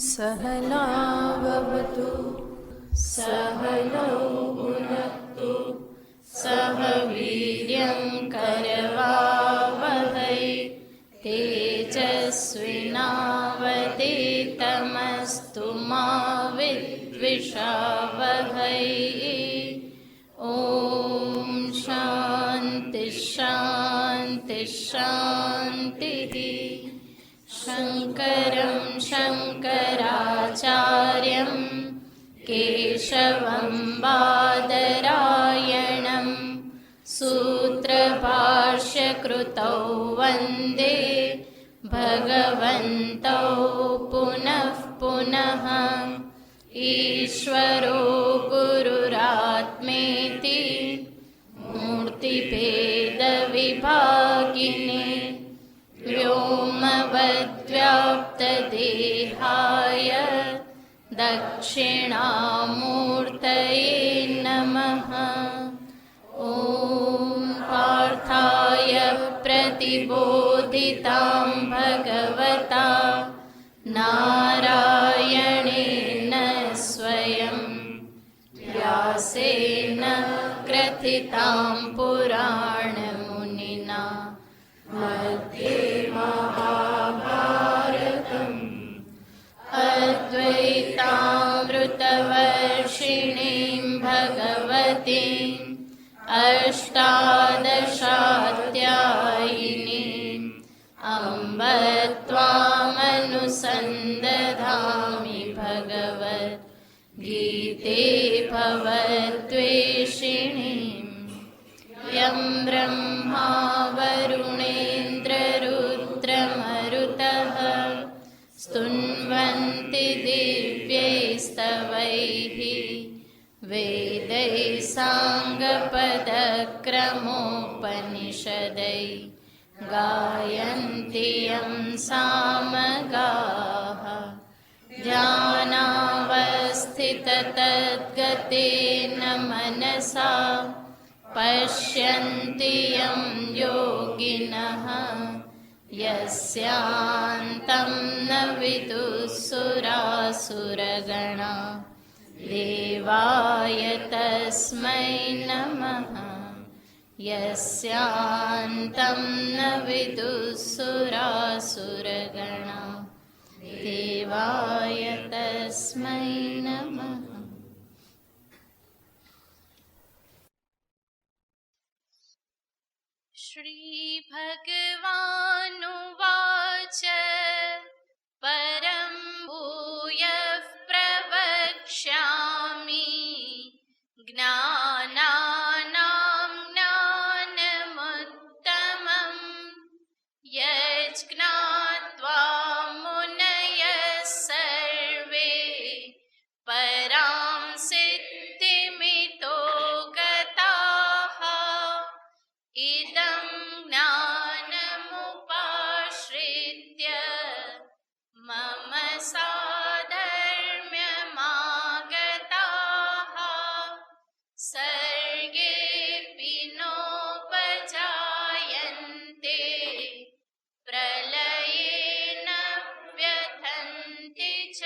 सहनावतु सहनौ भुनक्तु सह वीर्यं करवावहै तेजस्विनावतीतमस्तु मा विद्विषावहै। ॐ शान्ति शान्ति शान्तिः। शङ्करं शङ्कराचार्यं केशवं बादरायणं सूत्रभाष्यकृतौ वन्दे भगवन्तौ पुनः पुनः। ईश्वरो गुरुरात्मेति मूर्तिभेदविभागिने व्योमवद्व्याप्तदेहाय दक्षिणामूर्तये नमः। ॐ पार्थाय प्रतिबोधितां भगवता नारायणेन स्वयं व्यासेन ग्रथितां पुराणमुनिना मध्ये महाभारतम् अद्वैतामृतवर्षिणीं भगवतीम् अष्टादशाध्यायिनीम् अम्ब त्वामनुसन्दधामि भगवद्गीते भवद्वेषिणीम्। यं ब्रह्मा वरुणेन्द्ररुद्रमरुतः स्तुन्वन्ति दिव्यैस्तवैः वेदैः साङ्गपदक्रमोपनिषदैः गायन्ति यं सामगाः। ध्यानावस्थिततद्गतेन मनसा पश्यन्ति यं योगिनः यस्यान्तं न विदुःसुरासुरगणा देवाय तस्मै नमः। यस्यान्तं न विदुःसुरासुरगणा देवाय तस्मै नमः। श्रीभगवानुवाच परं भूयः प्रवक्ष्यामि ज्ञानानां ज्ञानमुत्तमं यज्ज्ञात्वा मुनयः सर्वे परां सिद्धिमितो गताः। इदं ज्ञानमुपाश्रित्य मम साधर्म्यमागताः सर्गेऽपि नोपजायन्ते प्रलये न व्यथन्ति च।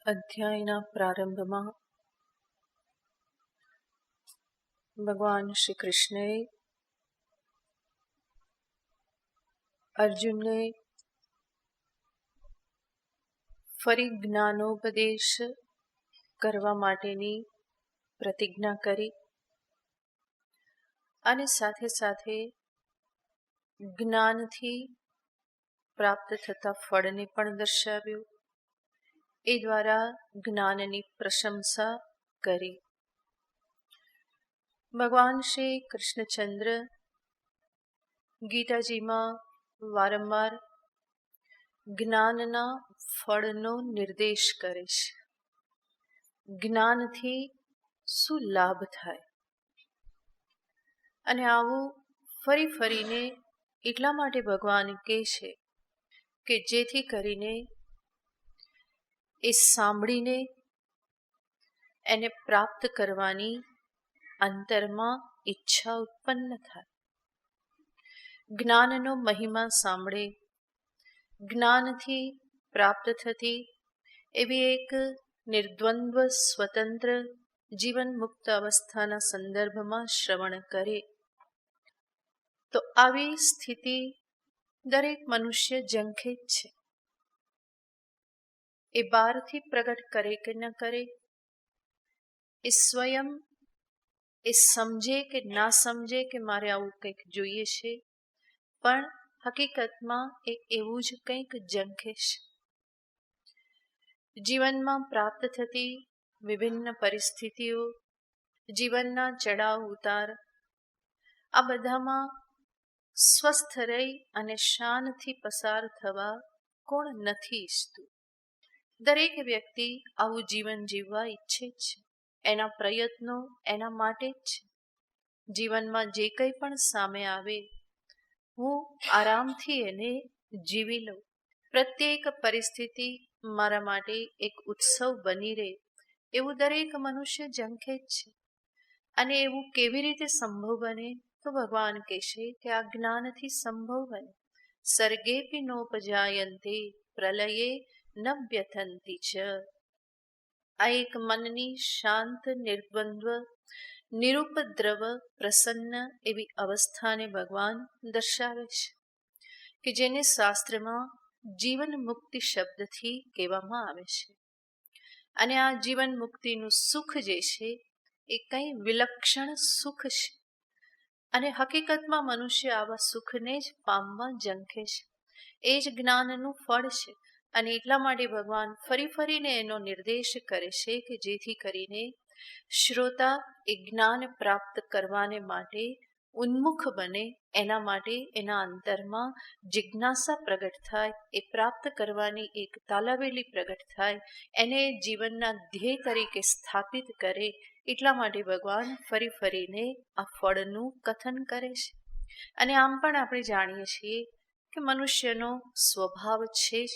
અધ્યાયના પ્રારંભમાં ભગવાન શ્રી કૃષ્ણએ અર્જુનને ફરી જ્ઞાનોપદેશ કરવા માટેની પ્રતિજ્ઞા કરી અને સાથે સાથે જ્ઞાનથી પ્રાપ્ત થતા ફળને પણ દર્શાવ્યું. એ દ્વારા જ્ઞાનની પ્રશંસા કરી. ભગવાન શ્રી કૃષ્ણચંદ્ર ગીતાજીમાં વારંવાર જ્ઞાનના ફળનો નિર્દેશ કરે છે. જ્ઞાનથી શું લાભ થાય, અને આવું ફરી ફરીને એટલા માટે ભગવાન કહે છે કે જેથી કરીને એ સાંભળીને એને પ્રાપ્ત કરવાની અંતરમાં ઈચ્છા ઉત્પન્ન થાય. જ્ઞાનનો મહિમા સાંભળે, જ્ઞાનથી પ્રાપ્ત થતી એવી એક નિર્દ્વંદ્વ સ્વતંત્ર જીવન મુક્ત અવસ્થાના સંદર્ભમાં શ્રવણ કરે, તો આવી સ્થિતિ દરેક મનુષ્ય ઝંખે જ છે. એ બહારથી પ્રગટ કરે કે ન કરે, એ સ્વયં એ સમજે કે ના સમજે કે મારે આવું કંઈક જોઈએ છે, પણ હકીકતમાં એ એવું જ કંઈક ઝંખે છે. જીવનમાં પ્રાપ્ત થતી વિભિન્ન પરિસ્થિતિઓ, જીવનના ચડાવ ઉતાર, આ બધામાં સ્વસ્થ રહી અને શાનથી પસાર થવા કોણ નથી ઈચ્છતું? દરેક વ્યક્તિ આવું જીવન જીવવા ઈચ્છે જ છે. એના પ્રયત્નો એના માટે જ છે. જીવનમાં જે કંઈ પણ સામે આવે, હું આરામથી એને જીવી લઉં. પ્રત્યેક પરિસ્થિતિ મારા માટે એક ઉત્સવ બની રહે, એવું દરેક મનુષ્ય ઝંખે જ છે. અને એવું કેવી રીતે સંભવ બને? તો ભગવાન કહેશે કે આ જ્ઞાનથી સંભવ બને. સર્ગેપી નોપજાયંતે પ્રલયે ન વ્યથંતિ ચ. આ એક મનની શાંત, નિર્દ્વંદ્વ, નિરુપદ્રવ, પ્રસન્ન એવી અવસ્થાને ભગવાન દર્શાવે છે, કે જેને શાસ્ત્રમાં જીવન મુક્તિ શબ્દથી કહેવામાં આવે છે. અને આ જીવન મુક્તિનું સુખ જે છે એ કંઈ વિલક્ષણ સુખ છે. અને હકીકતમાં મનુષ્ય આવા સુખને જ પામવા ઝંખે છે. એ જ જ્ઞાનનું ફળ છે. અને એટલા માટે ભગવાન ફરી ફરીને એનો નિર્દેશ કરે છે કે જેથી કરીને શ્રોતા એ જ્ઞાન પ્રાપ્ત કરવાને માટે ઉન્મુખ બને, એના માટે એના અંતરમાં જિજ્ઞાસા પ્રગટ થાય, એ પ્રાપ્ત કરવાની એક તાલાવેલી પ્રગટ થાય, એને જીવનના ધ્યેય તરીકે સ્થાપિત કરે. એટલા માટે ભગવાન ફરી ફરીને આ ફળનું કથન કરે છે. અને આમ પણ આપણે જાણીએ છીએ કે મનુષ્યનો સ્વભાવ છે જ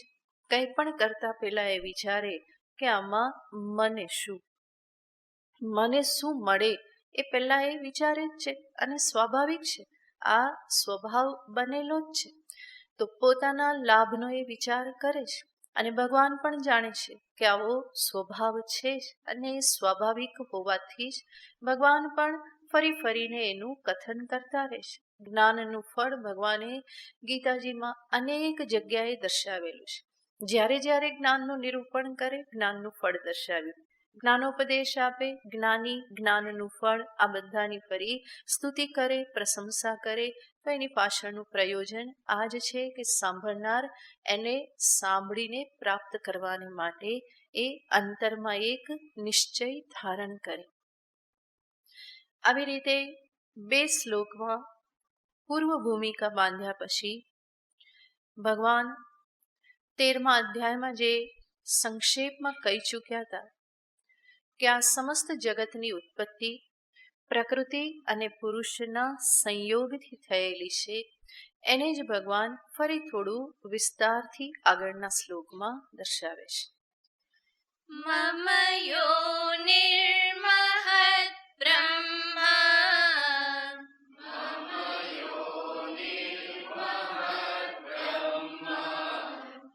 કંઈ પણ કરતા પહેલા એ વિચારે કે આમાં મને શું મળે, એ પહેલા એ વિચારે જ છે. અને સ્વાભાવિક છે, આ સ્વભાવ બનેલો જ છે. તો પોતાના લાભનો એ વિચાર કરે છે. અને ભગવાન પણ જાણે છે કે આવો સ્વભાવ છે જ, અને એ સ્વાભાવિક હોવાથી જ ભગવાન પણ ફરી ફરીને એનું કથન કરતા રહે છે. જ્ઞાનનું ફળ ભગવાને ગીતાજીમાં અનેક જગ્યાએ દર્શાવેલું છે. જ્યારે જ્યારે જ્ઞાનનું નિરૂપણ કરે, જ્ઞાનનું ફળ દર્શાવ્યું. જ્ઞાનોપદેશ આપે, જ્ઞાની જ્ઞાનનું ફળ, આ બધાની ફરી સ્તુતિ કરે, પ્રશંસા કરે, તો એની પાછળનું પ્રયોજન આ જ છે કે સાંભળનાર એને સાંભળીને પ્રાપ્ત કરવાને માટે એ અંતરમાં એક નિશ્ચય ધારણ કરે. આવી રીતે 2 શ્લોકમાં પૂર્વ ભૂમિકા બાંધ્યા પછી ભગવાન 13મા અધ્યાયમાં જે સંક્ષેપમાં કહી ચૂક્યા હતા કે આ સમસ્ત જગતની ઉત્પત્તિ પ્રકૃતિ અને પુરુષના સંયોગથી થયેલી છે, એને જ ભગવાન ફરી થોડું વિસ્તારથી આગળના શ્લોકમાં દર્શાવે છે. મમ યોનિર્મહદ્ બ્રહ્મા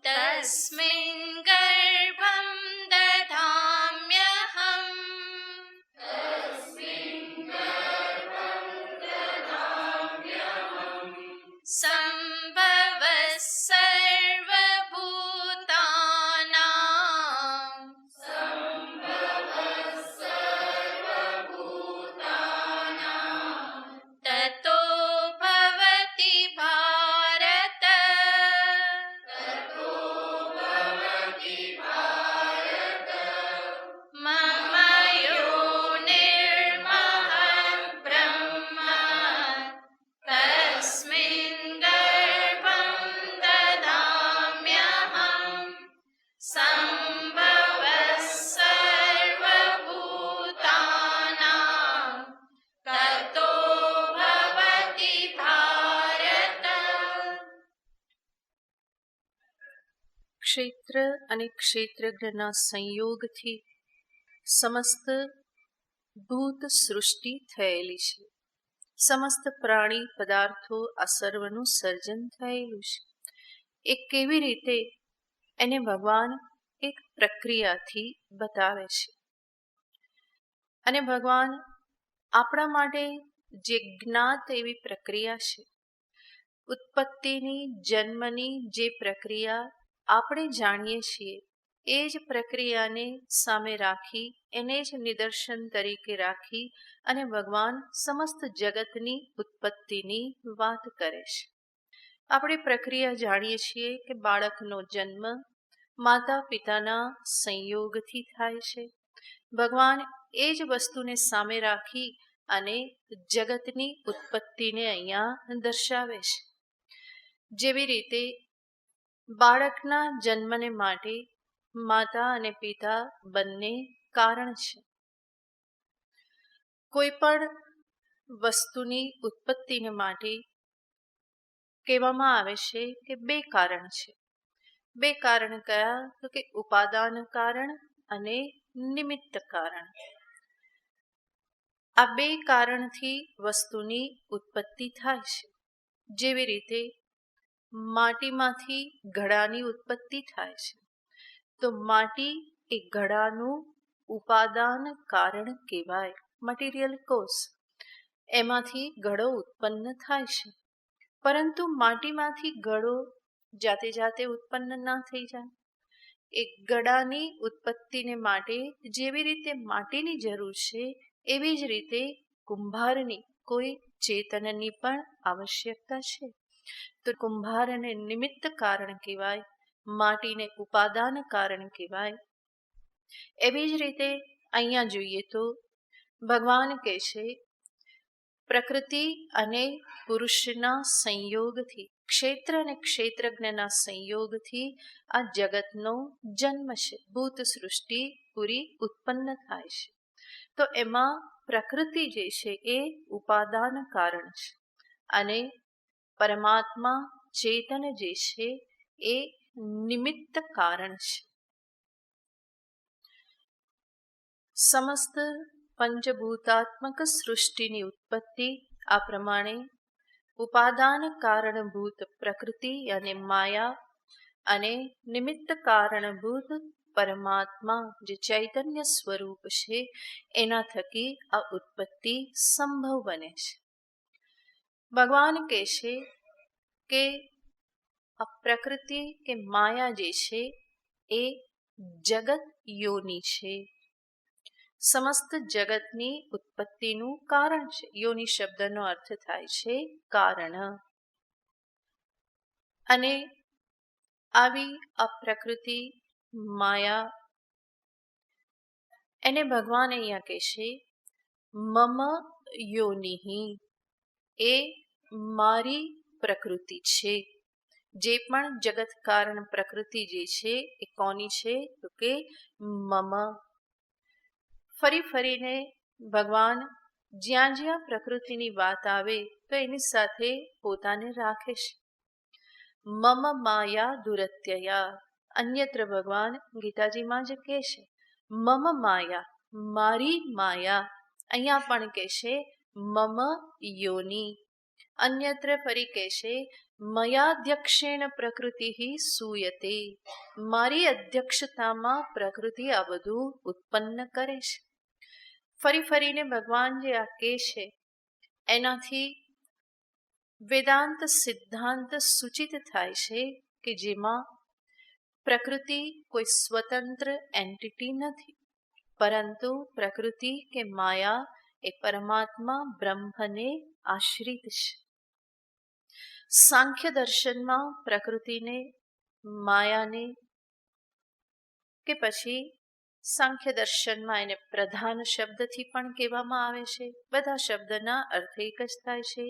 તસ્મિન ગર્ભં દધામ્યહં સંભવઃ સર્વભૂતાનાં તતો ભવતિ ભારત મમ યોનિર્મહદ્ બ્રહ્મા તસ્મિન ગર્ભં દધામ્યહં સંભવઃ સર્વભૂતાનાં તતો ભવતિ ભારત. ક્ષેત્ર અને ક્ષેત્રજ્ઞના સંયોગથી સમસ્ત ભૂત સૃષ્ટિ થયેલી છે. સમસ્ત પ્રાણી પદાર્થો આ સર્વનું સર્જન થયેલું છે. એ કેવી રીતે એને ભગવાન એક પ્રક્રિયાથી બતાવે છે. અને ભગવાન આપણા માટે જે જ્ઞાત એવી પ્રક્રિયા છે, ઉત્પત્તિની જન્મની જે પ્રક્રિયા આપણે જાણીએ છીએ, એ જ પ્રક્રિયાને સામે રાખી, એને જ નિદર્શન તરીકે રાખી અને ભગવાન સમસ્ત જગતની ઉત્પત્તિની વાત કરે છે. આપણે પ્રક્રિયા જાણીએ છીએ કે બાળકનો જન્મ માતા પિતાના સંયોગથી થાય છે. ભગવાન એ જ વસ્તુને સામે રાખી અને જગતની ઉત્પત્તિને અહીંયા દર્શાવે છે. જેવી રીતે બાળકના જન્મને માટે માતા અને પિતા બંને કારણ છે. કોઈ પણ વસ્તુની ઉત્પત્તિને માટે કહેવામાં આવે છે કે બે કારણ છે. બે કારણ કયા? તો કે ઉપાદાન કારણ અને નિમિત્ત કારણ. આ બે કારણથી વસ્તુની ઉત્પત્તિ થાય છે. જેવી રીતે માટીમાંથી ઘડાની ઉત્પત્તિ થાય છે, તો માટી એ ઘડાનું ઉપાદાન કારણ કહેવાય, મટીરિયલ કોઝ. એમાંથી ઘડો ઉત્પન્ન થાય છે. પરંતુ માટીમાંથી ઘડો જાતે જાતે ઉત્પન્ન ના થઈ જાય. એક ઘડાની ઉત્પત્તિને માટે જેવી રીતે માટીની જરૂર છે, એવી જ રીતે કુંભારની કોઈ ચેતનની પણ આવશ્યકતા છે. તો કુંભારને નિમિત્ત કારણ કહેવાય, માટીને ઉપાદાન કારણ કહેવાય. એવી જ રીતે અહીંયા જોઈએ તો ભગવાન કહે છે પ્રકૃતિ અને પુરુષના સંયોગથી, ક્ષેત્ર અને ક્ષેત્રજ્ઞના સંયોગથી આ જગતનો જન્મ છે. ભૂત સૃષ્ટિ પૂરી ઉત્પન્ન થાય છે. તો એમાં પ્રકૃતિ જે છે એ ઉપાદાન કારણ છે અને પરમાત્મા ચેતન જે છે એ નિમિત્ત કારણ છે. સમસ્ત પંચભૂતાત્મક સૃષ્ટિની ઉત્પત્તિ આ પ્રમાણે ઉપાદાન કારણભૂત પ્રકૃતિ અને માયા અને નિમિત્ત કારણભૂત પરમાત્મા જે ચૈતન્ય સ્વરૂપ છે, એના થકી આ ઉત્પત્તિ સંભવ બને છે. ભગવાન કહે છે કે આ પ્રકૃતિ કે માયા જે છે એ જગત યોની છે, સમસ્ત જગતની ઉત્પત્તિનું કારણ છે. યોની શબ્દનો અર્થ થાય છે કારણ. અને આવી આ પ્રકૃતિ માયા એને ભગવાન અહીંયા કહેશે મમ યોનિહિ, એ મારી પ્રકૃતિ છે. જે પણ જગત કારણ પ્રકૃતિ જે છે એ કોની છે? તો કે મમ. ફરી ફરીને ભગવાન જ્યાં જ્યાં પ્રકૃતિની વાત આવે તો એની સાથે પોતાને રાખે છે. મમ માયા દુરત્યયા. અન્યત્ર ભગવાન ગીતાજીમાં જ કહે છે મમ માયા, મારી માયા. અહીંયા પણ કહે છે મમ યોની. અન્યત્ર ફરી કહે છે મયાધ્યક્ષેણ પ્રકૃતિ સૂયતે. મારી અધ્યક્ષતામાં પ્રકૃતિ આ બધું ઉત્પન્ન કરે છે. ફરી ફરીને ભગવાન જે આ કહે છે એનાથી વેદાંત સિદ્ધાંત સૂચિત થાય છે કે જેમાં પ્રકૃતિ કોઈ સ્વતંત્ર એન્ટિટી નથી, પરંતુ પ્રકૃતિ કે માયા એ પરમાત્મા બ્રહ્મને આશ્રિત છે. સાંખ્ય દર્શનમાં પ્રકૃતિને, માયાને કે પછી સાંખ્ય દર્શનમાં એને પ્રધાન શબ્દથી પણ કહેવામાં આવે છે. બધા શબ્દના અર્થ એક જ થાય છે.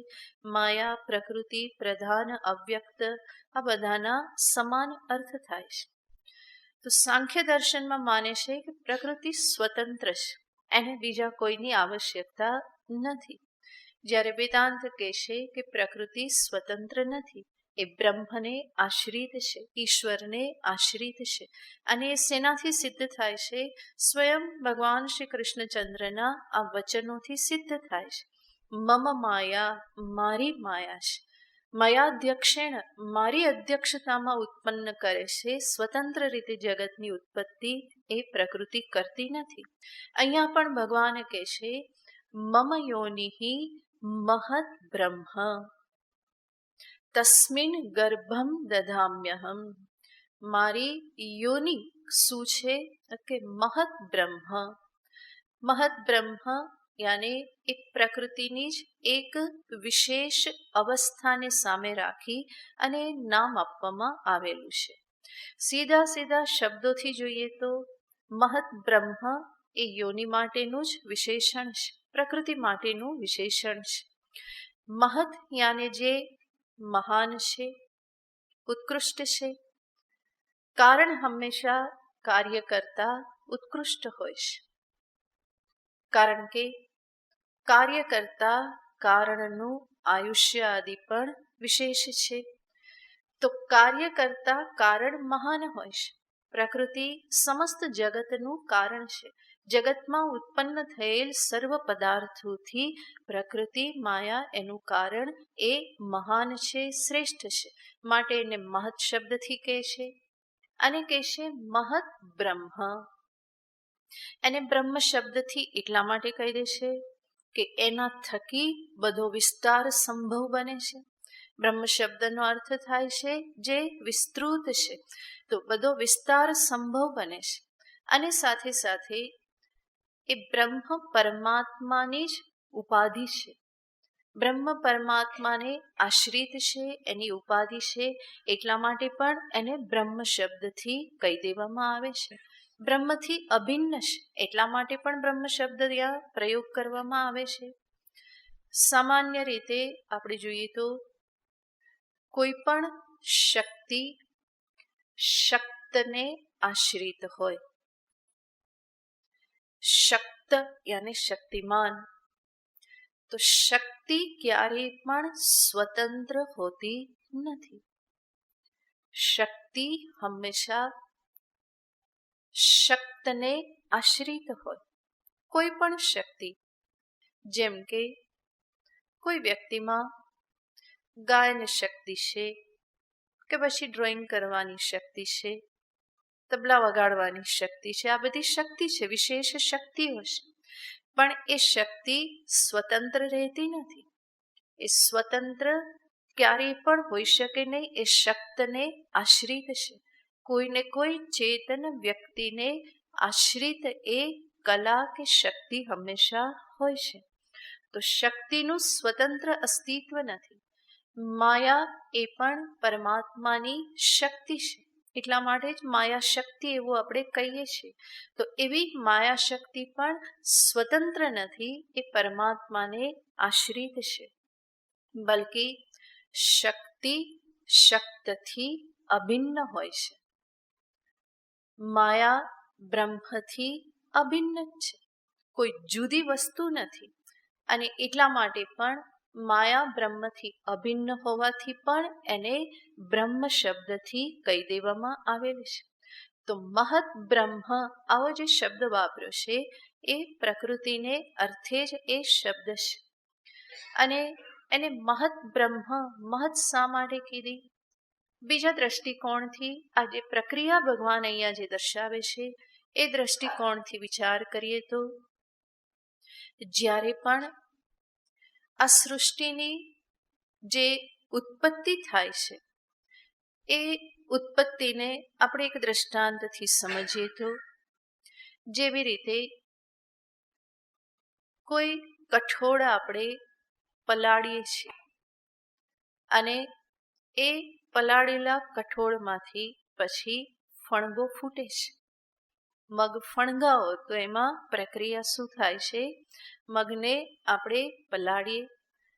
માયા, પ્રકૃતિ, પ્રધાન, અવ્યક્ત આ બધાના સમાન અર્થ થાય છે. તો સાંખ્ય દર્શનમાં માને છે કે પ્રકૃતિ સ્વતંત્ર છે, એને બીજા કોઈની આવશ્યકતા નથી. જ્યારે વેદાંત કહેશે કે પ્રકૃતિ સ્વતંત્ર નથી, એ બ્રહ્મને આશ્રિત છે, ઈશ્વરને આશ્રિત છે. અને એ શેનાથી સિદ્ધ થાય છે? સ્વયં ભગવાન શ્રી કૃષ્ણચંદ્રના આ વચનોથી સિદ્ધ થાય છે. મમ માયા, મારી માયા છે. મયાધ્યક્ષેણ, મારી અધ્યક્ષતામાં ઉત્પન્ન કરે છે. સ્વતંત્ર રીતે જગતની ઉત્પત્તિ એ પ્રકૃતિ કરતી નથી. અહીંયા પણ ભગવાન કહે છે મમ યોનિ મહદ બ્રહ્મ તસ્મિન ગર્ભમ દધામ્યહમ. મારી યોનિ શું છે કે મહદ બ્રહ્મ. મહદ બ્રહ્મ યાને એ પ્રકૃતિની જ એક વિશેષ અવસ્થાને સામે રાખી અને નામ આપવામાં આવેલું છે. સીધા સીધા શબ્દોથી જોઈએ તો મહદ બ્રહ્મ એ યોનિ માટેનું જ વિશેષણ છે, પ્રકૃતિ માટેનું વિશેષણ છે. મહદ યાને જે મહાન છે, ઉત્કૃષ્ટ છે. કારણ હંમેશા કાર્ય કરતા ઉત્કૃષ્ટ હોય છે, કારણ કે કાર્ય કરતા કારણનું આયુષ્ય આદિ પણ વિશેષ છે. તો કાર્ય કરતા કારણ મહાન હોય છે. પ્રકૃતિ સમસ્ત જગતનું કારણ છે. જગતમાં ઉત્પન્ન થયેલ સર્વ પદાર્થોથી પ્રકૃતિ માયા એનું કારણ એ મહાન છે, શ્રેષ્ઠ છે. માટે એને મહત શબ્દથી કહે છે. અને કહે છે મહદ બ્રહ્મ. એને બ્રહ્મ શબ્દથી એટલા માટે કહી દે છે કે એના થકી બધો વિસ્તાર સંભવ બને છે. બ્રહ્મ શબ્દનો અર્થ થાય છે જે વિસ્તૃત છે, તો બધો વિસ્તાર સંભવ બને છે. અને સાથે સાથે એ બ્રહ્મ પરમાત્માની જ ઉપાધિ છે. બ્રહ્મ પરમાત્માને આશ્રિત છે, એની ઉપાધિ છે. એટલા માટે પણ એને બ્રહ્મ શબ્દથી કહી દેવામાં આવે છે. બ્રહ્મથી અભિન્ન છે, એટલા માટે પણ બ્રહ્મ શબ્દ ત્યાં પ્રયોગ કરવામાં આવે છે. સામાન્ય રીતે આપણે જોઈએ તો કોઈ પણ શક્તિ શક્તને આશ્રિત હોય. શક્ત યાને શક્તિમાન. તો શક્તિ ક્યારેય પણ સ્વતંત્ર હોતી નથી. શક્તિ હંમેશા શક્તને આશ્રિત હોય. કોઈ પણ શક્તિ, જેમ કે કોઈ વ્યક્તિમાં ગાયન શક્તિ છે, કે પછી ડ્રોઈંગ કરવાની શક્તિ છે, તબલા વગાડવાની શક્તિ છે. આ બધી શક્તિ છે, વિશેષ શક્તિઓ છે. પણ એ શક્તિ સ્વતંત્ર રહેતી નથી. એ સ્વતંત્ર ક્યારેય પણ હોઈ શકે નહીં. એ શક્તને આશ્રિત છે. કોઈને કોઈ ચેતન વ્યક્તિને આશ્રિત એ કલા કે શક્તિ હંમેશા હોય છે. તો શક્તિનું સ્વતંત્ર અસ્તિત્વ નથી. માયા એ પણ પરમાત્માની શક્તિ છે. એટલા માટે જ માયા શક્તિ એવું આપણે કહીએ છીએ. તો એવી માયા શક્તિ પણ સ્વતંત્ર નથી, એ પરમાત્માને આશ્રિત છે. બલકે શક્તિ શક્તથી અભિન્ન હોય છે. માયા બ્રહ્મથી અભિન્ન છે, કોઈ જુદી વસ્તુ નથી. અને એટલા માટે પણ માયા બ્રહ્મથી અભિન્ન હોવાથી પણ એને બ્રહ્મ શબ્દથી કહી દેવામાં આવેલું છે. તો મહદ બ્રહ્મ આવો જે શબ્દ વાપર્યો છે એ પ્રકૃતિને અર્થે જ એ શબ્દ છે. અને એને મહદ બ્રહ્મ, મહદ શા માટે કીધી? બીજા દ્રષ્ટિકોણથી આ જે પ્રક્રિયા ભગવાન અહીંયા જે દર્શાવે છે એ દ્રષ્ટિકોણથી વિચાર કરીએ તો જ્યારે પણ આ સૃષ્ટિની જે ઉત્પત્તિ થાય છે એ ઉત્પત્તિને આપણે એક દ્રષ્ટાંતથી સમજીએ તો જેવી રીતે કોઈ કઠોળ આપણે પલાળીએ છીએ અને એ પલાળેલા કઠોળમાંથી પછી ફણગો ફૂટે છે. મગ ફણગાવો તો એમાં પ્રક્રિયા શું થાય છે? મગને આપણે પલાળીએ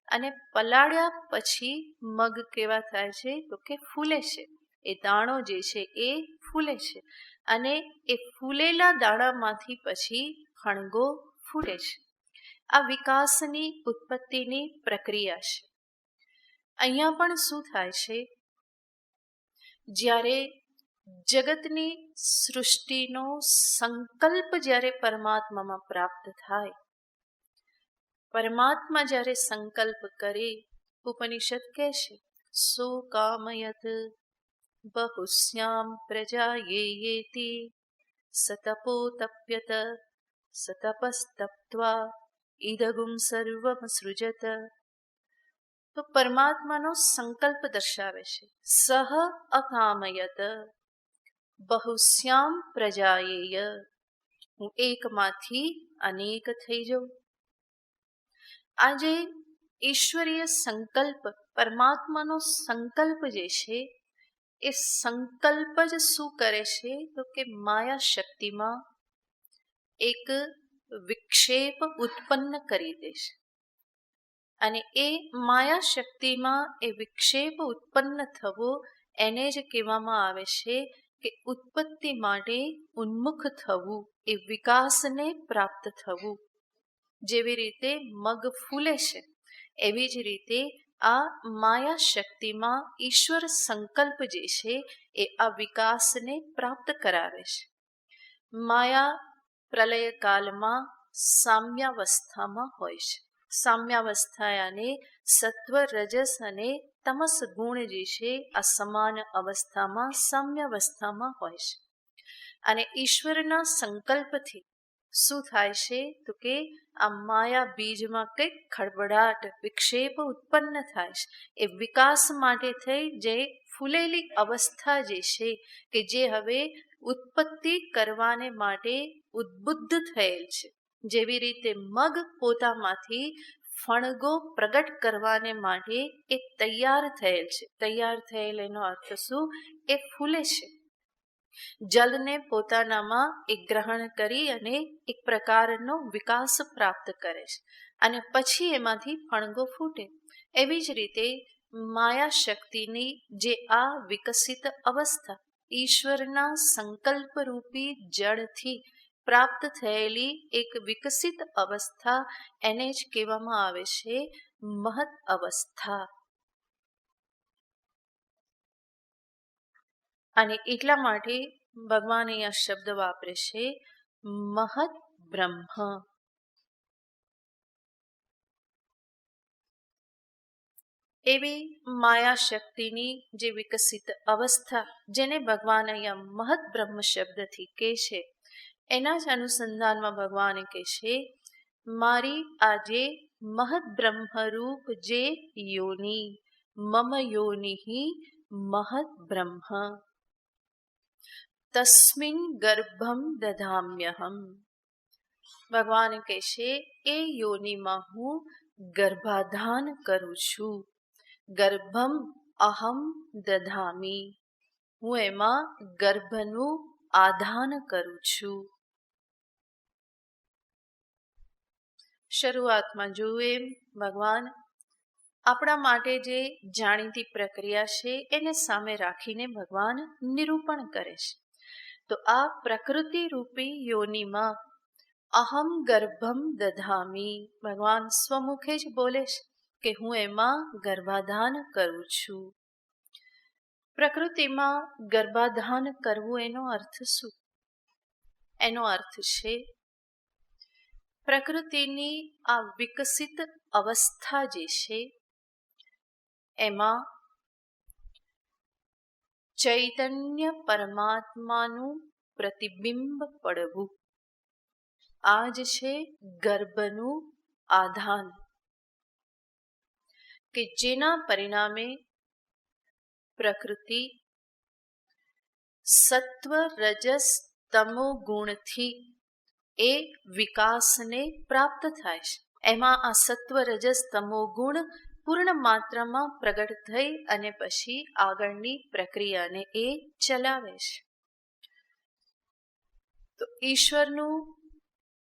અને પલાળ્યા પછી મગ કેવા થાય છે? તો કે ફૂલે છે. એ દાણો જે છે એ ફૂલે છે અને એ ફૂલેલા દાણામાંથી પછી ફણગો ફૂટે છે. આ વિકાસની ઉત્પત્તિની પ્રક્રિયા છે. અહીંયા પણ શું થાય છે? જ્યારે જગતની સૃષ્ટિનો સંકલ્પ જ્યારે પરમાત્મામાં પ્રાપ્ત થાય પરમાત્મા જ્યારે સંકલ્પ કરે, ઉપનિષદ કહેશે સો કામયત બહુશ્યામ પ્રજાયેતિ સતપોતપ્યત સતપસ્તપ્ત્વા ઇદગુમ સર્વમ સૃજત. તો પરમાત્માનો સંકલ્પ દર્શાવે છે. સહ અકામયત બહુશ્યામ પ્રજાયેય, હું એકમાંથી અનેક થઈ જાઉં. આજે ઈશ્વરીય સંકલ્પ, પરમાત્માનો સંકલ્પ જે છે એ સંકલ્પ જ શું કરે છે તો કે માયા શક્તિમાં એક વિક્ષેપ ઉત્પન્ન કરી દે છે. અને એ માયા શક્તિમાં એ વિક્ષેપ ઉત્પન્ન થવો એને જ કહેવામાં આવે છે કે ઉત્પત્તિ માટે ઉન્મુખ થવું, એ વિકાસને પ્રાપ્ત થવું. જેવી રીતે મગ ફૂલે છે એવી જ રીતે આ માયા શક્તિમાં ઈશ્વર સંકલ્પ જે છે એ આ વિકાસને પ્રાપ્ત કરાવે છે. માયા પ્રલય કાલમાં સામ્યાવસ્થામાં હોય છે. સામ્યાવસ્થાને સત્વ, રજસ અને તમસ ગુણ જે છે આ સમાન અવસ્થામાં સામ્યાવસ્થામાં હોય છે. અને ઈશ્વરના સંકલ્પથી શું થાય છે તો કે આ માયા બીજમાં કંઈક ખળબળાટ, વિક્ષેપ ઉત્પન્ન થાય છે. એ વિકાસ માટે થઈ જે ફૂલેલી અવસ્થા જે છે કે જે હવે ઉત્પત્તિ કરવાને માટે ઉદ્બુદ્ધ થયેલ છે. જેવી રીતે મગ પોતામાંથી ફણગો પ્રગટ કરવાને માટે એ તૈયાર થયેલ છે. તૈયાર થયેલ એનો અર્થ શું? એ ફૂલે છે. જલને પોતાનામાં એ ગ્રહણ કરી અને એક પ્રકારનો વિકાસ પ્રાપ્ત કરે છે અને પછી એમાંથી ફણગો ફૂટે. એવી જ રીતે માયા શક્તિની જે આ વિકસિત અવસ્થા ઈશ્વરના સંકલ્પરૂપી જળથી પ્રાપ્ત થયેલી એક વિકસિત અવસ્થા, એને જ કહેવામાં આવે છે મહત અવસ્થા. અને એટલા માટે ભગવાન અહીંયા શબ્દ વાપરે છે મહત બ્રહ્મ. એવી માયા શક્તિની જે વિકસિત અવસ્થા, જેને ભગવાન અહીંયા મહત બ્રહ્મ શબ્દથી કહે છે, એના જ અનુસંધાનમાં ભગવાન કહે છે મારી આજે મહત બ્રહ્મરૂપ જે યોની, મમ યોનિ મહત બ્રહ્મ તસ્મિન ગર્ભમ દધામ્યહમ. ભગવાન કહે છે એ યોનિમાં હું ગર્ભાધાન કરું છું. ગર્ભમ અહમ દધામી, હું એમાં ગર્ભનું આધાન કરું છું. શરૂઆતમાં જોયું એમ ભગવાન આપણા માટે જે જાણીતી પ્રક્રિયા છે એને સામે રાખીને ભગવાન નિરૂપણ કરે છે. તો આ પ્રકૃતિ રૂપી યોનિમાં અહમ ગર્ભમ દધામી, ભગવાન સ્વમુખે જ બોલે છે કે હું એમાં ગર્ભાધાન કરું છું. પ્રકૃતિમાં ગર્ભાધાન કરવું એનો અર્થ શું? એનો અર્થ છે પ્રકૃતિની આ વિકસિત અવસ્થા જે છે એમાં ચૈતન્ય પરમાત્માનું પ્રતિબિંબ પડવું, આ જ છે ગર્ભનું આધાન. કે જેના પરિણામે પ્રકૃતિ સત્વ, રજસ, તમો ગુણથી એ વિકાસને પ્રાપ્ત થાય છે. એમાં આ સત્વ, રજસ, તમો ગુણ પૂર્ણ માત્રામાં પ્રગટ થઈ અને પછી આગળની પ્રક્રિયાને એ ચલાવે છે. તો ઈશ્વરનું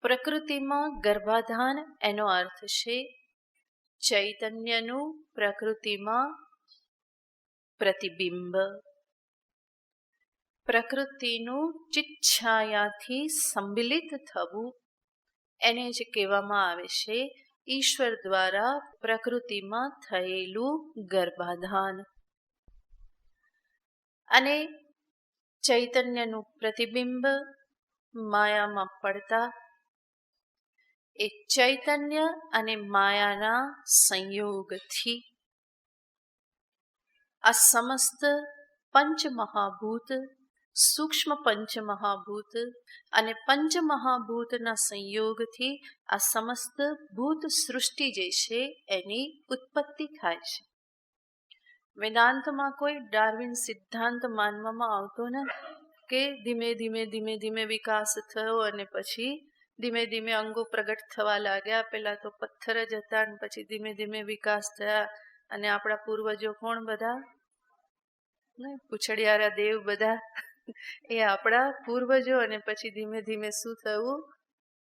પ્રકૃતિમાં ગર્ભાધાન એનો અર્થ છે ચૈતન્યનું પ્રકૃતિમાં પ્રતિબિંબ. પ્રકૃતિનું ચિચ્છાયાથી સંમિલિત થવું, એને જ કહેવામાં આવે છે ઈશ્વર દ્વારા પ્રકૃતિમાં થયેલું ગર્ભાધાન. અને ચૈતન્યનું પ્રતિબિંબ માયામાં પડતા એ ચૈતન્ય અને માયાના સંયોગથી આ સમસ્ત પંચમહાભૂત, સૂક્ષ્મ પંચમહાભૂત અને પંચમહાભૂતના સંયોગથી આ સમસ્ત ભૂત સૃષ્ટિ જે છે એની ઉત્પત્તિ થાય છે. વેદાંતમાં કોઈ ડાર્વિન સિદ્ધાંત માનવામાં આવતો નથી કે ધીમે ધીમે ધીમે ધીમે વિકાસ થયો અને પછી ધીમે ધીમે અંગો પ્રગટ થવા લાગ્યા. પહેલા તો પથ્થર જ હતા અને પછી ધીમે ધીમે વિકાસ થયા અને આપણા પૂર્વજો કોણ બધા? પૂછડિયારા દેવ બધા એ આપણા પૂર્વજો. અને પછી ધીમે ધીમે શું થયું?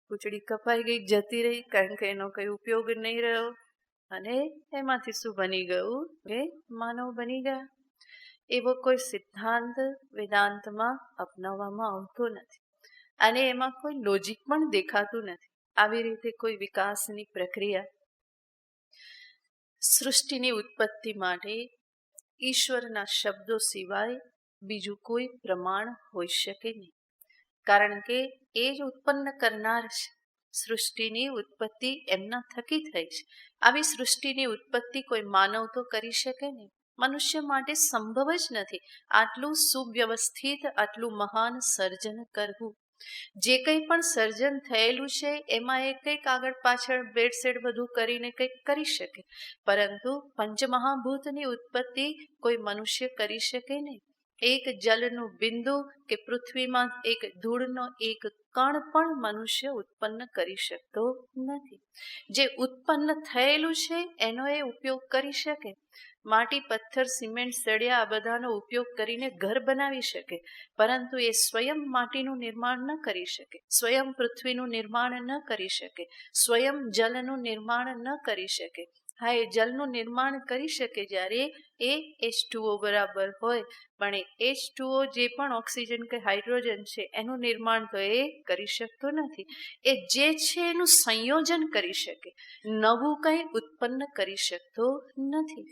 પૂંછડી કપાઈ ગઈ, જતી રહી, કારણ કે એનો કઈ ઉપયોગ નહીં રહ્યો અને એમાંથી શું બની ગયું? એ માનવ બની ગયા. એવો કોઈ સિદ્ધાંત વેદાંતમાં અપનાવવામાં આવતો નથી અને એમાં કોઈ લોજિક પણ દેખાતું નથી. આવી રીતે કોઈ વિકાસની પ્રક્રિયા, સૃષ્ટિની ઉત્પત્તિ માટે ઈશ્વરના શબ્દો સિવાય બીજું કોઈ પ્રમાણ હોઈ શકે નહીં, કારણ કે એ જ ઉત્પન્ન કરનાર છે. સૃષ્ટિની ઉત્પત્તિ એમના થકી થઈ છે. આવી સૃષ્ટિની ઉત્પત્તિ કોઈ માનવ તો કરી શકે નહીં. મનુષ્ય માટે સંભવ જ નથી આટલું સુવ્યવસ્થિત, આટલું મહાન સર્જન કરવું. જે કંઈ પણ સર્જન થયેલું છે એમાં એ કંઈક આગળ પાછળ બેડસેડ બધું કરીને કંઈક કરી શકે, પરંતુ પંચમહાભૂતની ઉત્પત્તિ કોઈ મનુષ્ય કરી શકે નહીં. એક જલનું બિંદુ કે પૃથ્વીમાં એક ધૂળનો એક કણ પણ મનુષ્ય ઉત્પન્ન કરી શકતો નથી. જે ઉત્પન્ન થયેલું છે એનો એ ઉપયોગ કરી શકે. માટી, પથ્થર, સિમેન્ટ, સળિયા આ બધાનો ઉપયોગ કરીને ઘર બનાવી શકે, પરંતુ એ સ્વયં માટીનું નિર્માણ ન કરી શકે, સ્વયં પૃથ્વીનું નિર્માણ ન કરી શકે, સ્વયં જલનું નિર્માણ ન કરી શકે. હા, એ જલનું નિર્માણ કરી શકે જ્યારે એ H2O બરાબર હોય, પણ એ H2O જે પણ ઓક્સિજન કે હાઇડ્રોજન છે એનું નિર્માણ તો એ કરી શકતો નથી. એ જે છે એનું સંયોજન કરી શકે, નવું કંઈ ઉત્પન્ન કરી શકતો નથી.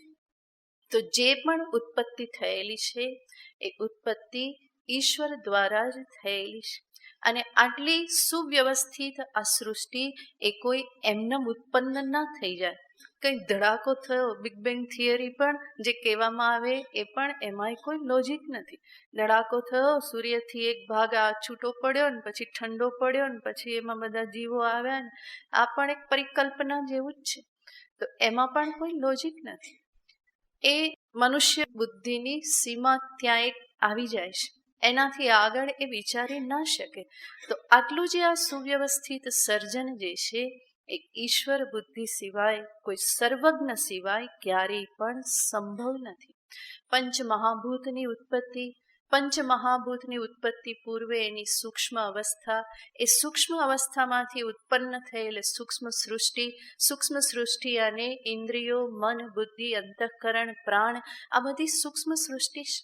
તો જે પણ ઉત્પત્તિ થયેલી છે એ ઉત્પત્તિ ઈશ્વર દ્વારા જ થયેલી છે. અને આટલી સુવ્યવસ્થિત આ સૃષ્ટિ એ કોઈ એમનેમ ઉત્પન્ન ના થઈ જાય. કંઈ ધડાકો થયો, બિગ બેંગ થિયરી પણ જે કહેવામાં આવે એ પણ એમાંય કોઈ લોજિક નથી. ધડાકો થયો, સૂર્યથી એક ભાગ આ છૂટો પડ્યો ને પછી ઠંડો પડ્યો ને પછી એમાં બધા જીવો આવ્યા ને આ પણ એક પરિકલ્પના જેવું જ છે. તો એમાં પણ કોઈ લોજિક નથી. એ મનુષ્ય બુદ્ધિની સીમા ત્યાં એક આવી જાય છે, એનાથી આગળ એ વિચારી ના શકે. તો આટલું જે આ સુવ્યવસ્થિત સર્જન જે છે એ ઈશ્વર બુદ્ધિ સિવાય, કોઈ સર્વજ્ઞ સિવાય ક્યારેય પણ સંભવ નથી. પંચમહાભૂતની ઉત્પત્તિ, પંચમહાભૂતની ઉત્પત્તિ પૂર્વે એની સૂક્ષ્મ અવસ્થા, એ સૂક્ષ્મ અવસ્થામાંથી ઉત્પન્ન થયેલ સૂક્ષ્મ સૃષ્ટિ અને ઇન્દ્રિયો, મન, બુદ્ધિ, અંતઃકરણ, પ્રાણ આ બધી સૂક્ષ્મ સૃષ્ટિ છે.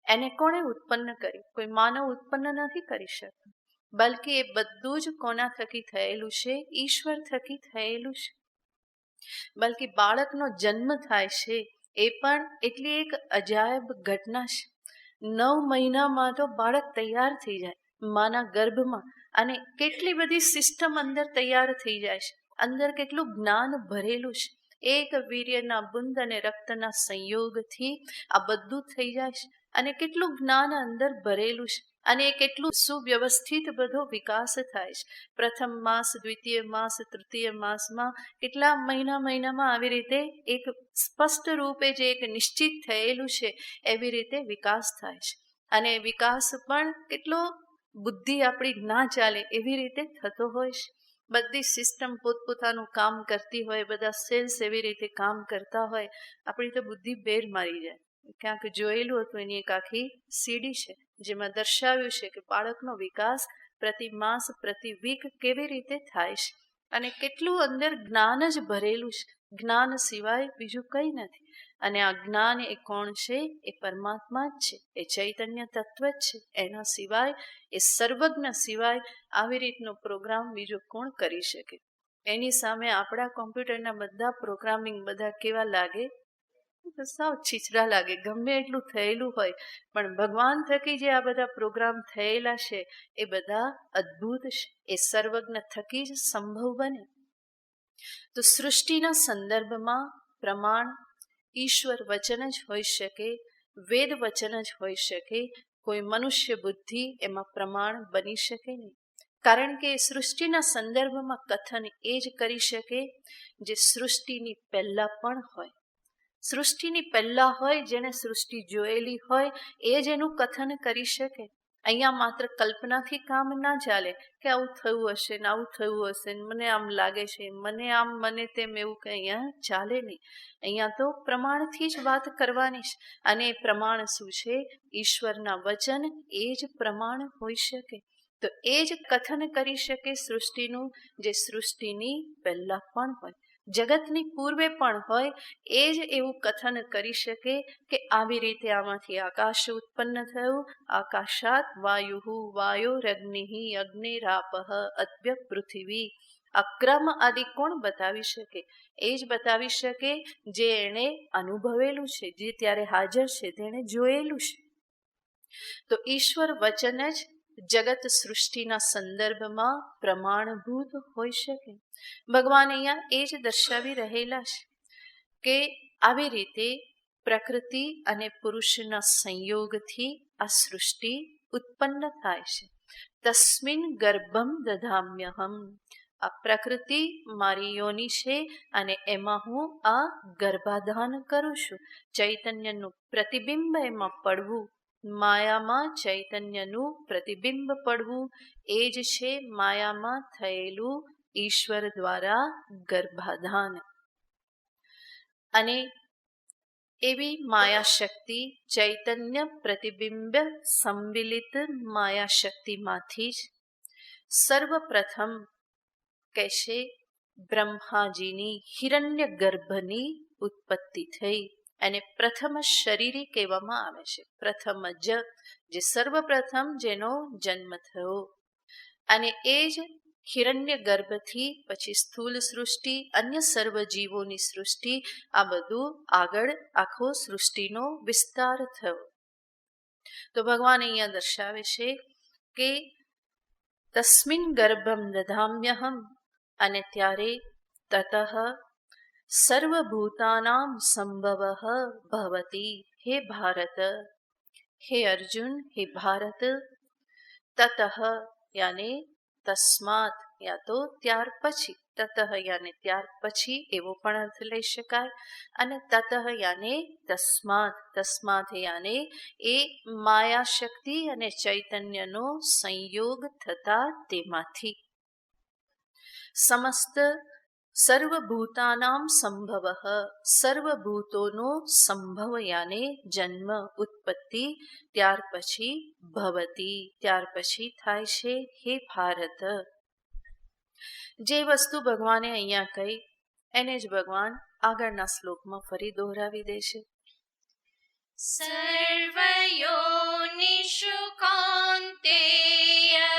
એને કોણે ઉત્પન્ન કરી? કોઈ માનવ ઉત્પન્ન નથી કરી શકતો, બલ્કે એ બધું જ કોના થકી થયેલું છે? ઈશ્વર થકી થયેલું છે. બલ્કે બાળકનો જન્મ થાય છે એ પણ એટલી એક અજાયબ ઘટના છે. 9 મહિનામાં તો બાળક તૈયાર થઈ જાય માના ગર્ભમાં, અને કેટલી બધી સિસ્ટમ અંદર તૈયાર થઈ જાય છે. અંદર કેટલું જ્ઞાન ભરેલું છે. એક વીર્યના બુંદ અને રક્તના સંયોગથી આ બધું થઈ જાય છે અને કેટલું જ્ઞાન અંદર ભરેલું છે અને કેટલું સુવ્યવસ્થિત બધો વિકાસ થાય છે. પ્રથમ માસ, દ્વિતીય માસ, તૃતીય માસમાં કેટલા મહિનામાં આવી રીતે એક સ્પષ્ટ રૂપે જે એક નિશ્ચિત થયેલું છે એવી રીતે વિકાસ થાય છે. અને વિકાસ પણ કેટલો બુદ્ધિ આપણી ના ચાલે એવી રીતે થતો હોય છે. બધી સિસ્ટમ પોતપોતાનું કામ કરતી હોય, બધા સેલ્સ એવી રીતે કામ કરતા હોય, આપણી તો બુદ્ધિ બેર મારી જાય. ક્યાંક જોયેલું હતું, એની એક આખી સીડી છે જેમાં દર્શાવ્યું છે કે બાળકનો વિકાસ પ્રતિ માસ, પ્રતિ વીક કેવી રીતે થાય છે અને કેટલું અંદર જ્ઞાન જ ભરેલું છે. જ્ઞાન સિવાય બીજું કંઈ નથી. અને આ જ્ઞાન એ કોણ છે? એ પરમાત્મા જ છે, એ ચૈતન્ય તત્વ જ છે. એના સિવાય, એ સર્વજ્ઞ સિવાય આવી રીતનો પ્રોગ્રામ બીજો કોણ કરી શકે? એની સામે આપણા કોમ્પ્યુટરના બધા પ્રોગ્રામિંગ બધા કેવા લાગે? તો સાવ છીછરા લાગે, ગમે એટલું થયેલું હોય, પણ ભગવાન થકી જે આ બધા પ્રોગ્રામ થયેલા છે એ બધા અદ્ભુત છે, એ સર્વજ્ઞ થકી જ સંભવ બને. તો સૃષ્ટિના સંદર્ભમાં પ્રમાણ ઈશ્વર વચન જ હોઈ શકે, વેદ વચન જ હોઈ શકે, કોઈ મનુષ્ય બુદ્ધિ એમાં પ્રમાણ બની શકે નહીં. કારણ કે સૃષ્ટિના સંદર્ભમાં કથન એ જ કરી શકે જે સૃષ્ટિની પહેલા પણ હોય. સૃષ્ટિની પહેલા હોય, જેને સૃષ્ટિ જોયેલી હોય, એ જ એનું કથન કરી શકે. અહીંયા માત્ર કલ્પનાથી કામ ના ચાલે કે આવું થયું હશે ને આવું થયું હશે ને મને આમ લાગે છે, મને આમ, મને તેમ, એવું કંઈ અહીંયા ચાલે નહીં. અહીંયા તો પ્રમાણથી જ વાત કરવાની છે. અને એ પ્રમાણ શું છે? ઈશ્વરના વચન એ જ પ્રમાણ હોઈ શકે. તો એ જ કથન કરી શકે સૃષ્ટિનું, જે સૃષ્ટિની પહેલા પણ હોય, જગતની પૂર્વે પણ હોય. એ જ એવું કથન કરી શકે કે આવી રીતે આમાંથી આકાશ ઉત્પન્ન થયું, આકાશાત વાયુ, વાયોરગ્નિ, અગ્નિરાપઃ, અદ્ય પૃથ્વી. અક્રમ આદિ કોણ બતાવી શકે? એ જ બતાવી શકે જે એણે અનુભવેલું છે, જે ત્યારે હાજર છે, જેણે જોયેલું છે. તો ઈશ્વર વચન જ જગત સૃષ્ટિના સંદર્ભમાં પ્રમાણભૂત હોઈ શકે. ભગવાન અહીંયા એ જ દર્શાવી રહેલા છે કે આવી રીતે પ્રકૃતિ અને પુરુષના સંયોગથી આ સૃષ્ટિ ઉત્પન્ન થાય છે. તસ્મિન ગર્ભમ દધામ્યહમ. આ પ્રકૃતિ મારી યોની છે અને એમાં હું આ ગર્ભાધાન કરું છું. ચૈતન્યનું પ્રતિબિંબ એમાં પડવું, માયામાં ચૈતન્યનું પ્રતિબિંબ પડવું, એ જ છે માયામાં થયેલું ઈશ્વર દ્વારા ગર્ભાધાન. અને એવી માયાશક્તિ, ચૈતન્ય પ્રતિબિંબ સંમિલિત માયાશક્તિમાંથી જ સર્વપ્રથમ કહેશે બ્રહ્માજીની હિરણ્ય ગર્ભની ઉત્પત્તિ થઈ. અને પ્રથમ શરીરી કહેવામાં આવે છે, પ્રથમ જે સર્વપ્રથમ જેનો જન્મ થયો. અને એ જ હિરણ્ય ગર્ભથી પછી સ્થૂલ સૃષ્ટિ, અન્ય સર્વ જીવોની સૃષ્ટિ, આ બધું આગળ આખો સૃષ્ટિનો વિસ્તાર થયો. તો ભગવાન અહીંયા દર્શાવે છે કે તસ્મિન ગર્ભમ દધામ્યહમ. અને ત્યારે તતઃ સર્વભૂતાનામ સંભવ ભવતી. હે ભારત, હે અર્જુન, હે ભારત. તતઃ યાને તસ્માત, યા તો ત્યાર પછી. તતઃ યાને ત્યાર પછી એવો પણ અર્થ લઈ શકાય. અને તતઃ યાને તસ્માત, તસ્માત યાને એ માયાશક્તિ અને ચૈતન્યનો સંયોગ થતા તેમાંથી. સમસ્ત સર્વભૂતાનામ સંભવ, સર્વભૂતોનો સંભવ યાને જન્મ, ઉત્પત્તિ, ત્યાર પછી ભવતી, ત્યાર પછી થાય છે. હે ભારત. જે વસ્તુ ભગવાને અહીંયા કહી એને જ ભગવાન આગળના શ્લોકમાં ફરી દોહરાવી દેશે. સર્વયોનિષુ કૌન્તેય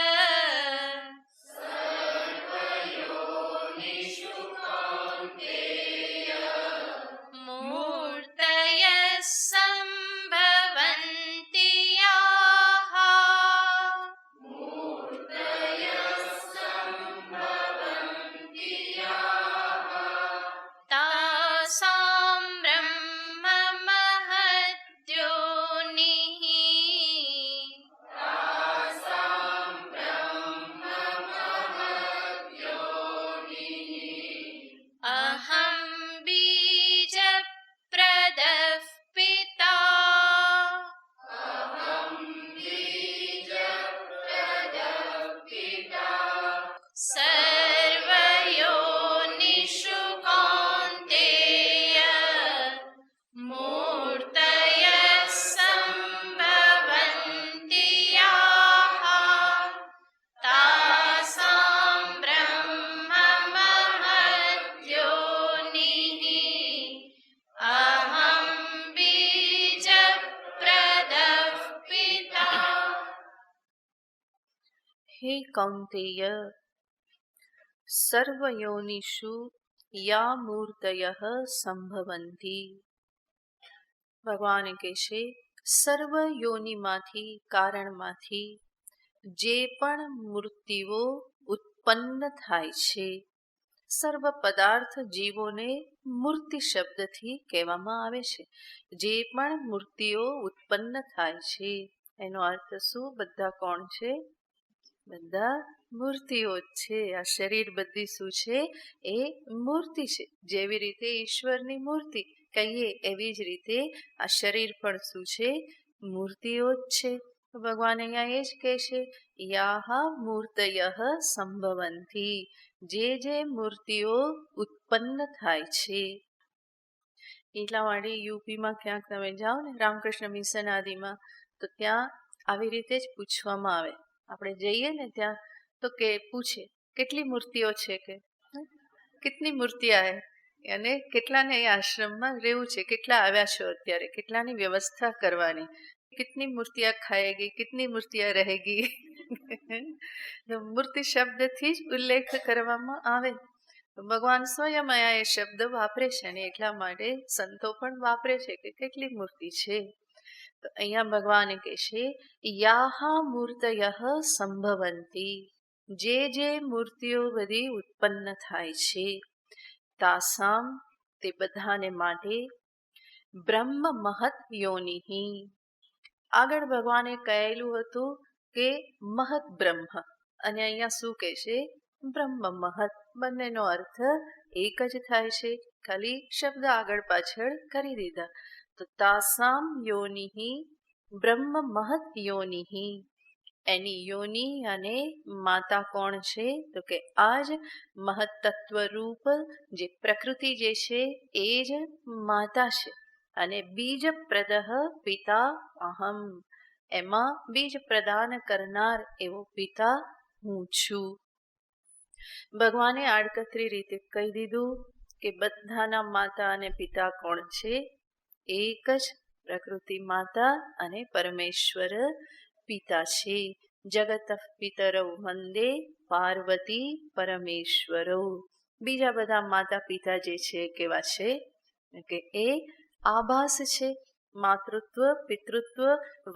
મૂર્તય સંભવન્તિ યાઃ તાસાં બ્રહ્મ મહદ્યોનિઃ અહં બીજપ્રદઃ પિતા સર્વયોનિષુ કૌન્તેય મૂર્તય સંભવન્તિ યાઃ તાસાં બ્રહ્મ મહદ્યોનિઃ અહં બીજપ્રદઃ પિતા. હે કૌંતેય, સર્વયોનિષુ યા મૂર્તયઃ સંભવન્તિ. ભગવાન કહે છે સર્વ યોનિમાંથી કારણમાંથી જે પણ મૂર્તિઓ ઉત્પન્ન થાય છે, સર્વ પદાર્થ જીવોને મૂર્તિ શબ્દથી કહેવામાં આવે છે. જે પણ મૂર્તિઓ ઉત્પન્ન થાય છે એનો અર્થ શું? બધા કોણ છે? બધા મૂર્તિઓ જ છે. આ શરીર બધી શું છે? એ મૂર્તિ છે. જેવી રીતે ઈશ્વરની મૂર્તિ કહીએ એવી જ રીતે આ શરીર પણ શું છે? મૂર્તિઓ જ છે. ભગવાન અહીંયા એ જ કહે છે યાહ મૂર્તય સંભવંતી, જે મૂર્તિઓ ઉત્પન્ન થાય છે. એટલા માટે યુપીમાં ક્યાંક તમે જાઓ ને રામકૃષ્ણ મિશન આદિમાં, તો ત્યાં આવી રીતે જ પૂછવામાં આવે. આપણે જઈએ ને ત્યાં તો કે પૂછે કેટલી મૂર્તિઓ છે, કે કિતની મૂર્તિયા હે, અને કેટલાને એ આશ્રમમાં રહેવું છે, કેટલા આવ્યા છો અત્યારે, કેટલાની વ્યવસ્થા કરવાની, કિતની મૂર્તિયા ખાએગી, કિતની મૂર્તિયા રહેગી. મૂર્તિ શબ્દથી જ ઉલ્લેખ કરવામાં આવે. ભગવાન સ્વયં અહીંયા એ શબ્દ વાપરે છે અને એટલા માટે સંતો પણ વાપરે છે કે કેટલી મૂર્તિ છે. તો અહીંયા ભગવાન કહે છે યાહા મૂર્તય સંભવંતી, જે મૂર્તિઓ બધી ઉત્પન્ન થાય છે, તાસામ તે બધાને માટે બ્રહ્મ મહત યોનિહિ. આગળ ભગવાને કહેલું હતું કે મહત બ્રહ્મ, અને અહીંયા શું કહે છે? બ્રહ્મ મહત. બંનેનો અર્થ એક જ થાય છે, ખાલી શબ્દ આગળ પાછળ કરી દીધા. તો તાસામ યોનિહિ બ્રહ્મ મહત યોનિહિ, એની યોનિ અને માતા કોણ છે? તો કે આ જ મહત્તત્વ રૂપ જે પ્રકૃતિ જે છે એ જ માતા છે. અને બીજ પ્રદહ પિતા અહમ, એમાં બીજ પ્રદાન કરનાર એવો પિતા હું છું. ભગવાને આડકતરી રીતે કહી દીધું કે બધાના માતા અને પિતા કોણ છે? એક જ પ્રકૃતિ માતા અને પરમેશ્વર પિતા છે. જગત પિતરૌ વંદે પાર્વતી પરમેશ્વરો. બીજા બધા માતા પિતા જે છે કેવા છે? કે એ આભાસ છે. માતૃત્વ પિતૃત્વ,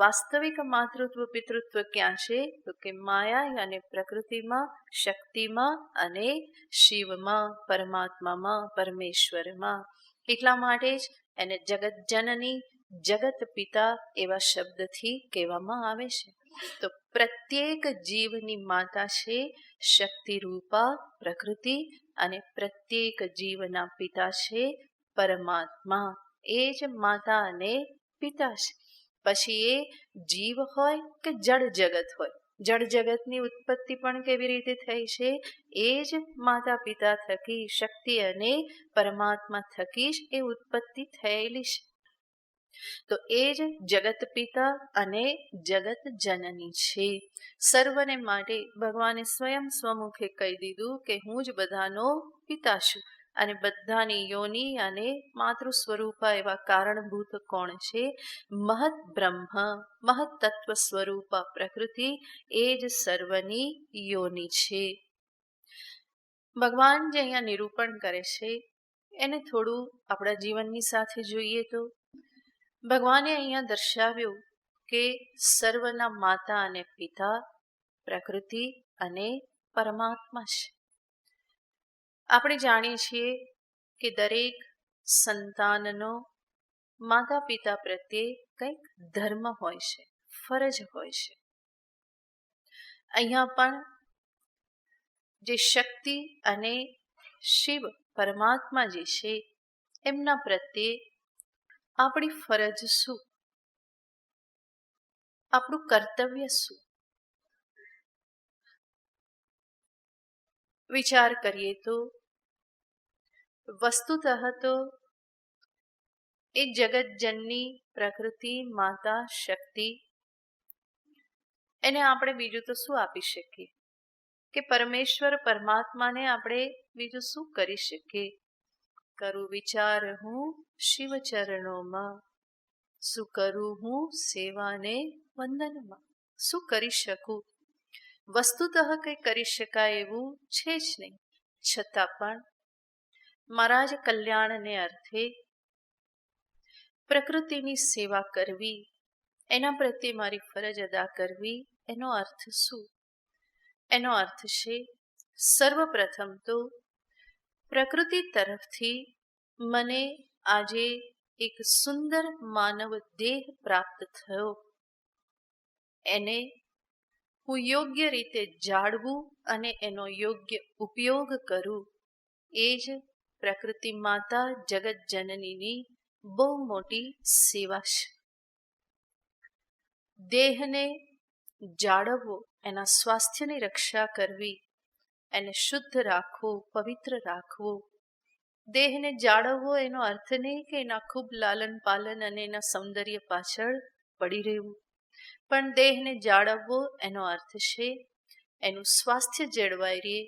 વાસ્તવિક માતૃત્વ પિતૃત્વ ક્યાં છે? તો કે માયા અને પ્રકૃતિમાં, શક્તિમાં અને શિવમાં, પરમાત્મામાં, પરમેશ્વરમાં. એટલા માટે જ એને જગત જનની, જગત પિતા એવા શબ્દથી કહેવામાં આવે છે. તો પ્રત્યેક જીવની માતા છે શક્તિ રૂપા પ્રકૃતિ, અને પ્રત્યેક જીવના પિતા છે પરમાત્મા. એ જ માતા અને પિતા છે. પછી એ જીવ હોય કે જળ જગત હોય, જળ જગતની ઉત્પત્તિ પણ કેવી રીતે થઈ છે? એ જ માતા પિતા થકી, શક્તિ અને પરમાત્મા થકી જ એ ઉત્પત્તિ થયેલી છે. તો એ જ જગત પિતા અને જગત જનની છે. સર્વને માટે ભગવાને સ્વયં સ્વમુખે કહી દીધું કે હું જ બધાનો પિતા છું. અને બધાની યોનિ અને માતૃ સ્વરૂપા એવા કારણભૂત કોણ છે? મહત બ્રહ્મ, મહત તત્વ સ્વરૂપા પ્રકૃતિ, એ જ સર્વની યોનિ છે. ભગવાન જે અહીંયા નિરૂપણ કરે છે એને થોડું આપણા જીવનની સાથે જોઈએ તો ભગવાને અહીંયા દર્શાવ્યું કે સર્વના માતા અને પિતા પ્રકૃતિ અને પરમાત્મા છે. આપણે જાણીએ છીએ કે દરેક સંતાનનો માતા પિતા પ્રત્યે કંઈક ધર્મ હોય છે, ફરજ હોય છે. અહીંયા પણ જે શક્તિ અને શિવ પરમાત્મા જે છે એમના પ્રત્યે આપણી ફરજ શું, આપણું કર્તવ્ય શું? વિચાર કરીએ તો વસ્તુતઃ તો એ જગતજનની પ્રકૃતિ માતા શક્તિ, એને આપણે બીજું તો શું આપી શકીએ? કે પરમેશ્વર પરમાત્માને આપણે બીજું શું કરી શકીએ? કરું વિચાર હું શિવ ચરણોમાં, શું કરું હું સેવાને વંદનમાં, શું કરી શકું? વસ્તુતઃ કંઈ કરી શકાય એવું છે જ નહીં. છતાં પણ મારા જ કલ્યાણને અર્થે પ્રકૃતિની સેવા કરવી, એના પ્રત્યે મારી ફરજ અદા કરવી, એનો અર્થ શું? એનો અર્થ છે સર્વપ્રથમ તો પ્રકૃતિ તરફથી મને આજે એક સુંદર માનવ દેહ પ્રાપ્ત થયો, એને હું યોગ્ય રીતે જાળવું અને એનો યોગ્ય ઉપયોગ કરું, એ જ પ્રકૃતિ માતા જગત જનનીની બહુ મોટી સેવા છે. દેહને જાળવવો, એના સ્વાસ્થ્યની રક્ષા કરવી, એને શુદ્ધ રાખવું, પવિત્ર રાખવું. દેહને જાળવવો એનો અર્થ નહીં કે એના ખૂબ લાલન પાલન અને એના સૌંદર્ય પાછળ પડી રહેવું, પણ દેહને જાળવવો એનો અર્થ છે એનું સ્વાસ્થ્ય જળવાઈ રહે,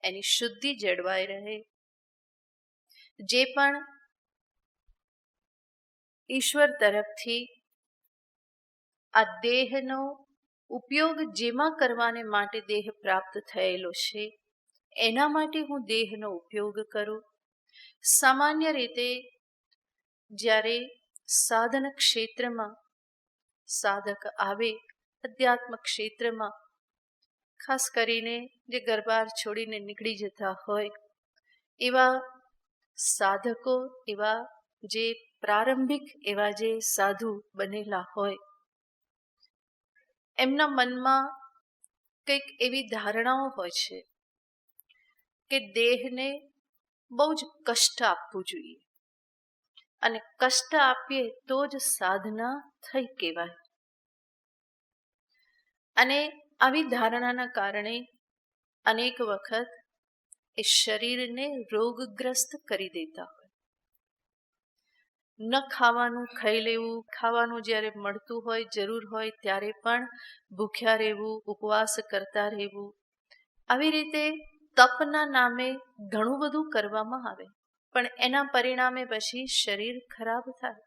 એની શુદ્ધિ જળવાઈ રહે. જે પણ ઈશ્વર તરફથી આ દેહનો ઉપયોગ જેમાં કરવાને માટે દેહ પ્રાપ્ત થયેલો છે, એના માટે હું દેહનો ઉપયોગ કરું. સામાન્ય રીતે જ્યારે સાધન ક્ષેત્રમાં સાધક આવે, અધ્યાત્મ ક્ષેત્રમાં, ખાસ કરીને જે ઘરબાર છોડીને નીકળી જતા હોય એવા સાધકો, એવા જે પ્રારંભિક એવા જે સાધુ બનેલા હોય, એમના મનમાં કંઈક એવી ધારણાઓ હોય છે કે દેહને બહુ જ કષ્ટ આપવું જોઈએ અને કષ્ટ આપીએ તો જ સાધના થઈ કહેવાય. અને આવી ધારણાના કારણે અનેક વખત એ શરીરને રોગગ્રસ્ત કરી દેતા હોય. ન ખાવાનું ખાઈ લેવું, ખાવાનું જ્યારે મળતું હોય, જરૂર હોય ત્યારે પણ ભૂખ્યા રહેવું, ઉપવાસ કરતા રહેવું. આવી રીતે તપના નામે ઘણું બધું કરવામાં આવે, પણ એના પરિણામે પછી શરીર ખરાબ થાય.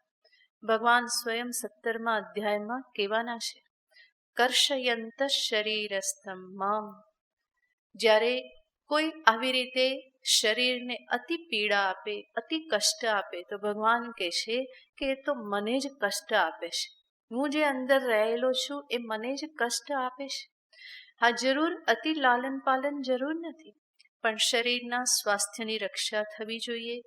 ભગવાન સ્વયં 17મા અધ્યાયમાં કહેવાના છે, કર્ષયંત શરીરસ્થમ મામ. જ્યારે કોઈ આવી રીતે શરીરને અતિ પીડા આપે, અતિ કષ્ટ આપે, તો ભગવાન કહે છે કે એ તો મને જ કષ્ટ આપે છે, હું જે અંદર રહેલો છું એ મને જ કષ્ટ આપે છે. હા, જરૂર અતિ લાલન પાલન જરૂર નથી, પણ શરીરના સ્વાસ્થ્યની રક્ષા થવી જોઈએ.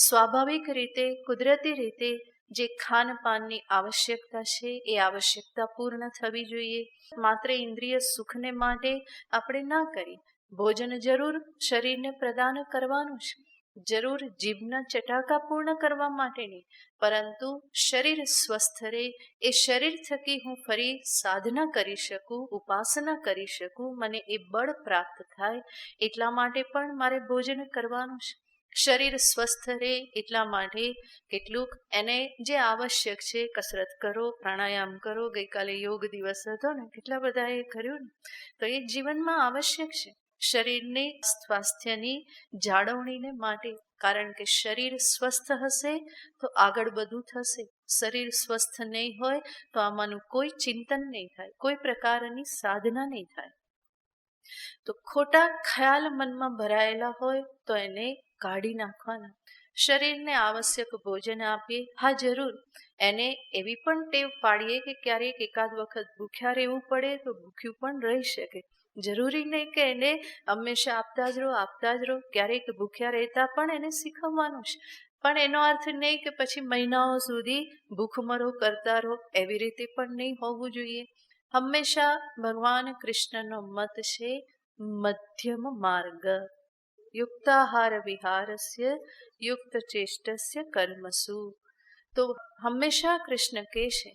સ્વાભાવિક રીતે, કુદરતી રીતે જે ખાનપાનની આવશ્યકતા છે એ આવશ્યકતા પૂર્ણ થવી જોઈએ. માત્ર ઇન્દ્રિય સુખને માટે આપણે ના કરી, ભોજન જરૂર શરીરને પ્રદાન કરવાનું છે, જરૂર જીભના ચટાકા પૂર્ણ કરવા માટે નહીં, પરંતુ શરીર સ્વસ્થ રહે, એ શરીર થકી હું ફરી સાધના કરી શકું, ઉપાસના કરી શકું, મને એ બળ પ્રાપ્ત થાય, એટલા માટે પણ મારે ભોજન કરવાનું છે. શરીર સ્વસ્થ રહે એટલા માટે કેટલુંક એને જે આવશ્યક છે, કસરત કરો, પ્રાણાયામ કરો. ગઈકાલે યોગ દિવસ હતો ને, કેટલા બધા એ કર્યું ને, તો એ જીવનમાં આવશ્યક છે શરીરની સ્વાસ્થ્યની જાળવણીને માટે. કારણ કે શરીર સ્વસ્થ હશે તો આગળ બધું થશે. શરીર સ્વસ્થ નહીં હોય તો આમાંનું કોઈ ચિંતન નહીં થાય, કોઈ પ્રકારની સાધના નહીં થાય. તો ખોટા ખ્યાલ મનમાં ભરાયેલા હોય તો એને કાઢી નાખવાના. શરીરને આવશ્યક ભોજન આપીએ, હા જરૂર એને એવી પણ ટેવ પાડીએ કે ક્યારેક એકાદ વખત ભૂખ્યા રહેવું પડે તો ભૂખ્યું પણ રહી શકે. જરૂરી નહીં કે એને હંમેશા આપતા જ રહો. ક્યારેક ભૂખ્યા રહેતા પણ એને શીખવવાનું છે, પણ એનો અર્થ નહીં કે પછી મહિનાઓ સુધી ભૂખમરો કરતા રહો, એવી રીતે પણ નહીં હોવું જોઈએ. હંમેશા ભગવાન કૃષ્ણનો મત છે મધ્યમ માર્ગ. યુક્તાહાર વિહારસ્ય યુક્ત ચેષ્ટસ્ય કર્મસુ. તો હંમેશા કૃષ્ણ કહે છે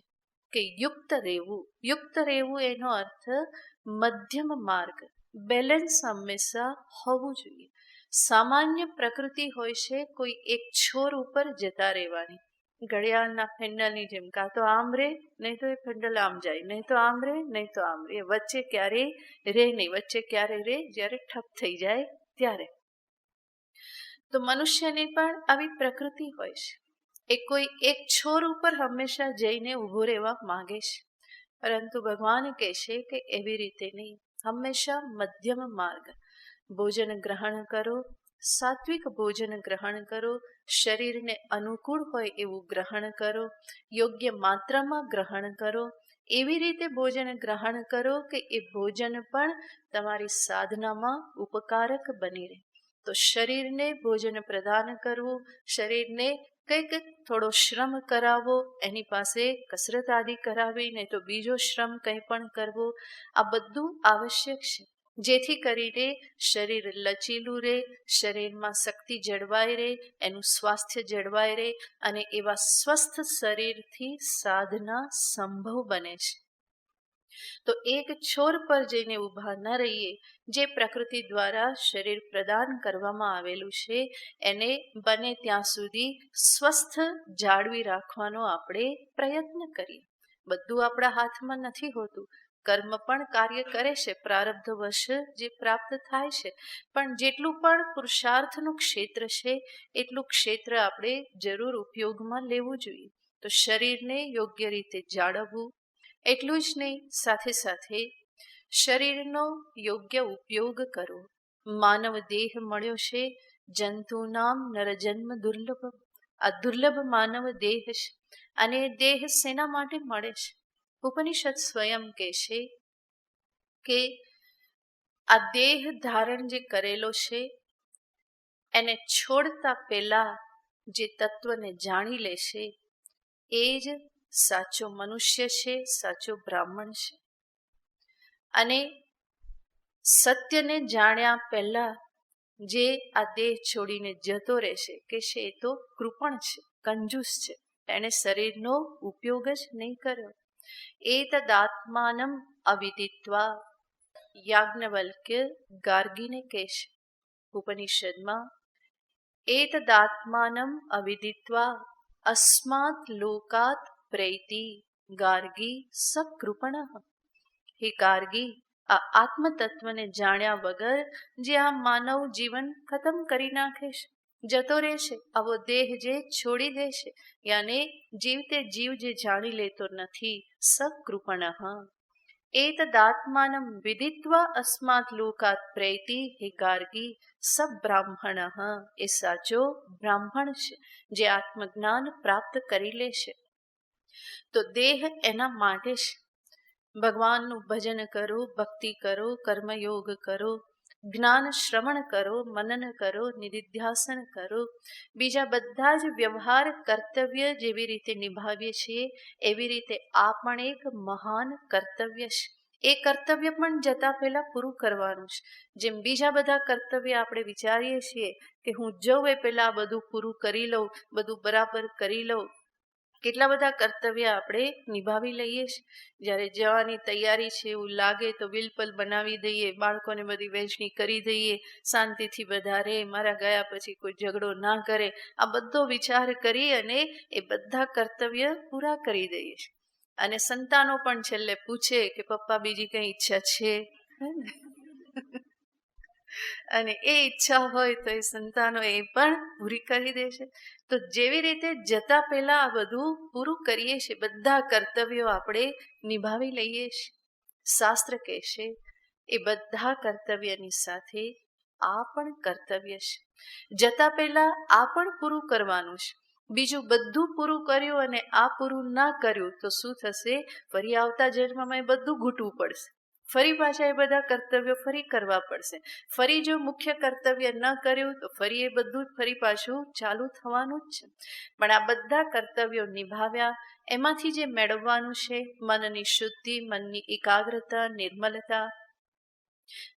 કે યુક્ત રહેવું. યુક્ત રહેવું એનો અર્થ મધ્યમ માર્ગ, બેલેન્સ હંમેશા હોવું જોઈએ. સામાન્ય પ્રકૃતિ હોય છે કોઈ એક છોર ઉપર જતા રહેવાની, ઘડિયાળના પેન્ડલની જેમ, કાં તો આમ રે નહીં તો એ પેન્ડલ આમ જાય, નહીં તો આમ રે નહીં તો આમ રે, વચ્ચે ક્યારેય રે નહીં. વચ્ચે ક્યારે રે? જ્યારે ઠપ થઈ જાય ત્યારે. તો મનુષ્યની પણ આવી પ્રકૃતિ હોય છે, એ કોઈ એક છોર ઉપર હંમેશા જઈને ઊભો રહેવા માંગે છે, પરંતુ ભગવાન કહે છે કે એવી રીતે નહીં. હંમેશા મધ્યમ માર્ગ. ભોજન ગ્રહણ કરો, સાત્વિક ભોજન ગ્રહણ કરો, શરીરને અનુકૂળ હોય એવું ગ્રહણ કરો, યોગ્ય માત્રામાં ગ્રહણ કરો. એવી રીતે ભોજન ગ્રહણ કરો કે એ ભોજન પણ તમારી સાધનામાં ઉપકારક બની રહે. તો શરીરને ભોજન પ્રદાન કરવું, શરીરને કંઈક થોડો શ્રમ કરાવવો, એની પાસે કસરત આદિ કરાવી, નહીં તો બીજો શ્રમ કંઈ પણ કરવો, આ બધું આવશ્યક છે. જેથી કરીને શરીર લચીલું રહે, શરીરમાં શક્તિ જળવાઈ રહે, એનું સ્વાસ્થ્ય જળવાઈ રહે અને એવા સ્વસ્થ શરીરથી સાધના સંભવ બને છે. તો એક છોર પર જઈને ઊભા ન રહીએ. જે પ્રકૃતિ દ્વારા શરીર પ્રદાન કરવામાં આવેલું છે એને બને ત્યાં સુધી સ્વસ્થ જાળવી રાખવાનો આપણે પ્રયત્ન કરીએ. બધું આપણા હાથમાં નથી હોતું. કર્મ પણ કાર્ય કરે છે, પ્રારબ્ધવશ જે પ્રાપ્ત થાય છે, પણ જેટલું પણ પુરુષાર્થનું ક્ષેત્ર છે એટલું ક્ષેત્ર આપણે જરૂર ઉપયોગમાં લેવું જોઈએ. તો શરીરને યોગ્ય રીતે જાળવવું, એટલું જ નહીં, સાથે સાથે શરીરનો યોગ્ય ઉપયોગ કરવો. માનવ દેહ મળ્યો છે, જંતુનામ નરજન્મ દુર્લભ. આ દુર્લભ માનવ દેહ છે અને દેહ શેના માટે મળે છે? ઉપનિષદ સ્વયં કહે છે કે આ દેહ ધારણ જે કરેલો છે એને છોડતા પહેલા જે તત્વને જાણી લેશે એ જ સાચો મનુષ્ય છે, સાચો બ્રાહ્મણ છે. અને સત્યને જાણ્યા પહેલા જે આ દેહ છોડીને જતો રહેશે કે છે એ તો કૃપણ છે, કંજૂસ છે, એણે શરીરનો ઉપયોગ જ નહીં કર્યો. એતદાત્માનમ અવિદિત્વા, યાજ્ઞવલ્ક્ય ગાર્ગીને કહે છે ઉપનિષદમાં, એતદાત્માનમ અવિદિત્વા અસ્માત લોકાત પ્રૈતિ ગાર્ગી સકૃપણઃ. હે ગાર્ગી, આ આત્મતત્વને જાણ્યા વગર જે આ માનવ જીવન ખતમ કરી નાખે છે, જતો રહેશે, આવો દેહ જે છોડી દેશે, યાને જીવતે જીવ જે જાણી લેતો નથી, સકૃપણઃ. એતદાત્માનમ વિદિત્વા અસ્માત લોકાત પ્રૈતિ, હે ગાર્ગી સબ્રાહ્મણઃ. એ સાચો બ્રાહ્મણ છે જે આત્મજ્ઞાન પ્રાપ્ત કરી લેશે. તો દેહ એના માટે છે. ભગવાનનું ભજન કરો, ભક્તિ કરો, કર્મયોગ કરો, જ્ઞાન શ્રવણ કરો, મનન કરો, નિધિધ્યાસન કરો, બીજા બધા જ વ્યવહાર કર્તવ્ય જેવી રીતે નિભાવીએ છીએ એવી રીતે આ પણ એક મહાન કર્તવ્ય છે. એ કર્તવ્ય પણ જતા પહેલા પૂરું કરવાનું છે. જેમ બીજા બધા કર્તવ્ય આપણે વિચારીએ છીએ કે હું જઉં એ પહેલા બધું પૂરું કરી લઉં, બધું બરાબર કરી લઉં, કેટલા બધા કર્તવ્ય આપણે નિભાવી લઈએ છીએ. જ્યારે જવાની તૈયારી છે એવું લાગે તો વિલપલ બનાવી દઈએ, બાળકોને બધી વહેંચણી કરી દઈએ, શાંતિથી બધા રહે, મારા ગયા પછી કોઈ ઝઘડો ના કરે, આ બધો વિચાર કરી અને એ બધા કર્તવ્ય પૂરા કરી દઈએ છીએ. અને સંતાનો પણ છેલ્લે પૂછે કે પપ્પા બીજી કઈ ઈચ્છા છે? અને એ ઈચ્છા હોય તો એ સંતાનો એ પણ પૂરી કરી દે છે. તો જેવી રીતે જતા પહેલા આ બધું પૂરું કરીએ છીએ, બધા કર્તવ્યો આપણે નિભાવી લઈએ છીએ. શાસ્ત્ર કહેશે એ બધા કર્તવ્યની સાથે આ પણ કર્તવ્ય છે. જતા પહેલા આ પણ પૂરું કરવાનું છે. બીજું બધું પૂરું કર્યું અને આ પૂરું ના કર્યું તો શું થશે? ફરી આવતા જન્મમાં એ બધું ઘૂંટવું પડશે. ફરી પાછા એ બધા કર્તવ્યો ફરી કરવા પડશે. ફરી જો મુખ્ય કર્તવ્ય ન કર્યું તો ફરી એ બધું ફરી પાછું ચાલુ થવાનું જ છે. પણ આ બધા કર્તવ્યો નિભાવ્યા એમાંથી જે મેળવવાનું છે મનની શુદ્ધિ, મનની એકાગ્રતા, નિર્મલતા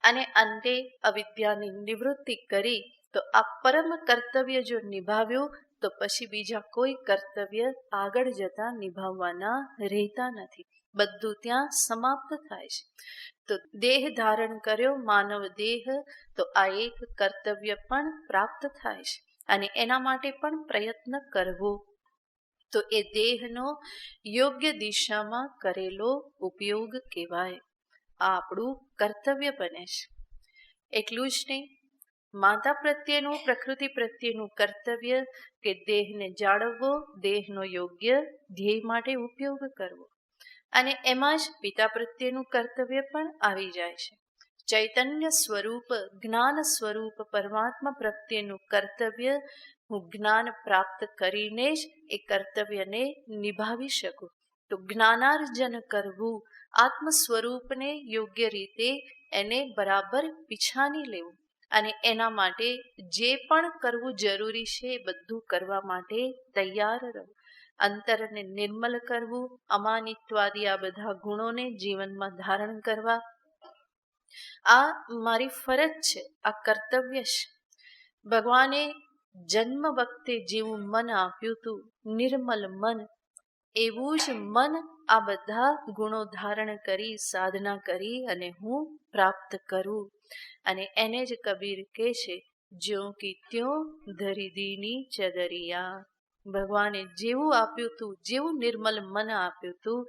અને અંતે અવિદ્યાની નિવૃત્તિ કરી, તો આ પરમ કર્તવ્ય જો નિભાવ્યું તો પછી બીજા કોઈ કર્તવ્ય આગળ જતા નિભાવવાના રહેતા નથી. બધું ત્યાં સમાપ્ત થાય છે. તો દેહ ધારણ કર્યો, માનવ દેહ, તો આ એક કર્તવ્ય પણ પ્રાપ્ત થાય છે અને એના માટે પણ પ્રયત્ન કરવો. તો એ દેહનો યોગ્ય દિશામાં કરેલો ઉપયોગ કહેવાય. આ આપણું કર્તવ્ય બને છે. એટલું જ નહીં, માતા પ્રત્યેનું, પ્રકૃતિ પ્રત્યેનું કર્તવ્ય કે દેહને જાળવવો, દેહનો યોગ્ય ધ્યેય માટે ઉપયોગ કરવો. અને એમાં જ પિતા પ્રત્યેનું કર્તવ્ય પણ આવી જાય છે. ચૈતન્ય સ્વરૂપ જ્ઞાન સ્વરૂપ પરમાત્મા પ્રત્યેનું કર્તવ્ય હું જ્ઞાન પ્રાપ્ત કરીને જ એ કર્તવ્યને નિભાવી શકું. તો જ્ઞાનાર્જન કરવું, આત્મ સ્વરૂપને યોગ્ય રીતે એને બરાબર પીછાની લેવું અને એના માટે જે પણ કરવું જરૂરી છે એ બધું કરવા માટે તૈયાર રહું. અંતરને નિર્મલ કરવું, અમાનિત્વાદી આ બધા ગુણોને જીવનમાં ધારણ કરવા, આ મારી ફરજ છે, આ કર્તવ્ય છે. ભગવાને જન્મ વખતે જેવું મન આપ્યું હતું, નિર્મલ મન, એવું જ મન આ બધા ગુણો ધારણ કરી સાધના કરી અને હું પ્રાપ્ત કરું. અને એને જ કબીર કહે છે, જ્યો કી ત્યો ધરી દીની ચદરિયા. ભગવાને જેવું આપ્યું હતું, જેવું નિર્મલ મન આપ્યું હતું,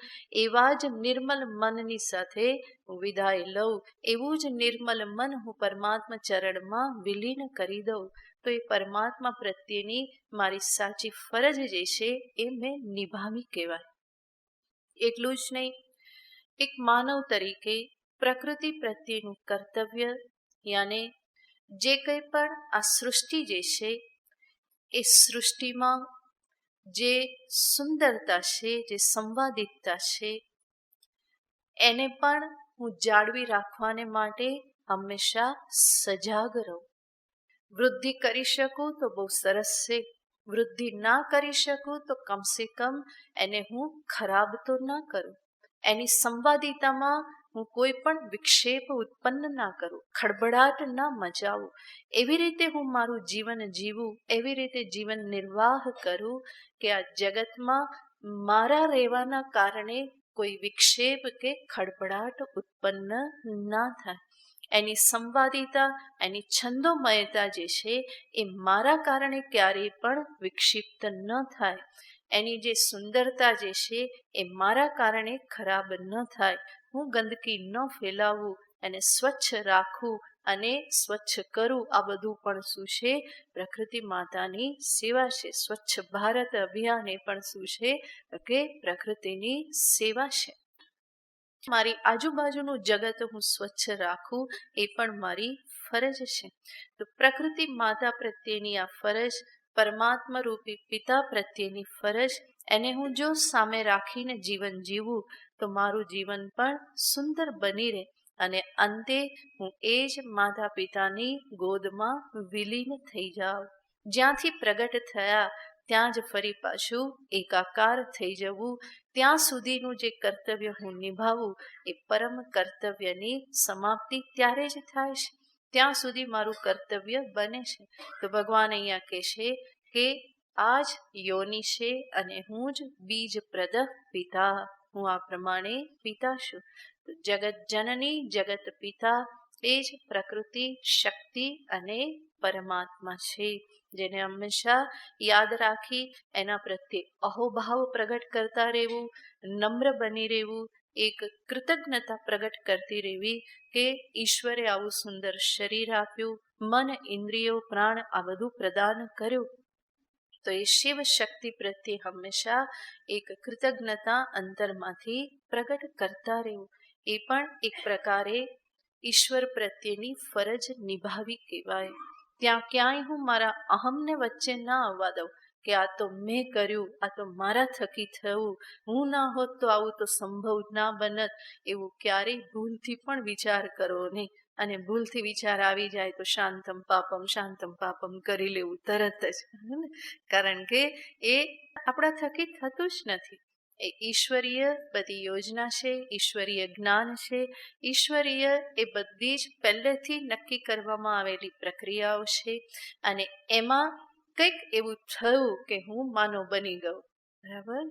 એવા જ નિર્મલ મનની સાથે હું વિદાય લઉં. એવું જ નિર્મલ મન હું પરમાત્મા ચરણમાં વિલીન કરી દઉં. તો એ પરમાત્મા પ્રત્યેની મારી સાચી ફરજ જે છે એ મેં નિભાવી કહેવાય. એટલું જ નહીં, એક માનવ તરીકે પ્રકૃતિ પ્રત્યેનું કર્તવ્ય, યાને જે કંઈ પણ આ સૃષ્ટિ જે છે એ સૃષ્ટિમાં જે સુંદરતા છે, જે સંવાદિતતા છે, એને પણ હું જાળવી રાખવાને માટે હંમેશા સજાગ રહું. વૃદ્ધિ કરી શકું તો બહુ સરસ છે, વૃદ્ધિ ના કરી શકું તો કમસે કમ એને હું ખરાબ તો ના કરું. એની સંવાદિતામાં હું કોઈ પણ વિક્ષેપ ઉત્પન્ન ના કરું, ખળબળાટ ના મચાવું. એવી રીતે હું મારું જીવન જીવું, એવી રીતે જીવન નિર્વાહ કરું કે આ જગતમાં મારા રહેવાના કારણે કોઈ વિક્ષેપ કે ખળબળાટ ઉત્પન્ન ના થાય. એની સંવાદિતા, એની છંદોમયતા જે છે એ મારા કારણે ક્યારેય પણ વિક્ષિપ્ત ન થાય. એની જે સુંદરતા જે છે એ મારા કારણે ખરાબ ન થાય. હું ગંદકી ન ફેલાવું, એને સ્વચ્છ રાખું અને સ્વચ્છ કરું. આ બધું પણ શું છે? પ્રકૃતિ માતાની સેવા છે. સ્વચ્છ ભારત અભિયાન એ પણ શું છે કે પ્રકૃતિની સેવા છે. મારી આજુબાજુનું જગત હું સ્વચ્છ રાખું એ પણ મારી ફરજ છે. તો પ્રકૃતિ માતા પ્રત્યેની આ ફરજ, પરમાત્મા રૂપી પિતા પ્રત્યેની ફરજ, એને હું જો સામે રાખીને જીવન જીવું તો મારું જીવન પણ સુંદર બની રહે અને અંતે હું એ જ માતા પિતાની ગોદમાં વિલીન થઈ જાઉં. જ્યાંથી પ્રગટ થયા ત્યાં જ ફરી પાછું એકાકાર થઈ જવું. ત્યાં સુધીનું જે કર્તવ્ય હું નિભાવું એ પરમ કર્તવ્યની સમાપ્તિ ત્યારે જ થાય છે. ત્યાં સુધી મારું કર્તવ્ય બને છે. તો ભગવાન અહીંયા કહે છે કે આ જ યોનિ છે અને હું જ બીજ પ્રદ પિતા, હું આ પ્રમાણે પિતા છું. તો જગત જનની, જગત પિતા એ જ પ્રકૃતિ, શક્તિ અને પરમાત્મા છે, જેને હંમેશા યાદ રાખી એના પ્રત્યે અહોભાવ પ્રગટ કરતા રહેવું, નમ્ર બની રહેવું, એક કૃતજ્ઞતા પ્રગટ કરતી રહેવી કે ઈશ્વરે આવું સુંદર શરીર આપ્યું, મન, ઇન્દ્રિયો, પ્રાણ આ બધું પ્રદાન કર્યું. તો એ શિવ શક્તિ પ્રત્યે હંમેશા એક કૃતજ્ઞતા અંતરમાંથી પ્રગટ કરતા રહેવું, એ પણ એક પ્રકારે ઈશ્વર પ્રત્યેની ફરજ નિભાવી કહેવાય. ત્યાં ક્યાંય હું મારા અહમને વચ્ચે ના આવવા દઉં કે આ તો મેં કર્યું, આ તો મારા થકી થયું, હું ના હોત તો આવું તો સંભવ ના બનત, એવું ક્યારેય ભૂલથી પણ વિચાર કરો નહીં. અને ભૂલથી વિચાર આવી જાય તો શાંતમ પાપમ કરી લેવું તરત જ, કારણ કે એ આપણા થકી થતું જ નથી. એ ઈશ્વરીય બધી યોજના છે, ઈશ્વરીય જ્ઞાન છે, ઈશ્વરીય એ બધી જ પહેલેથી નક્કી કરવામાં આવેલી પ્રક્રિયાઓ છે. અને એમાં કંઈક એવું થયું કે હું માનવ બની ગયો, બરાબર.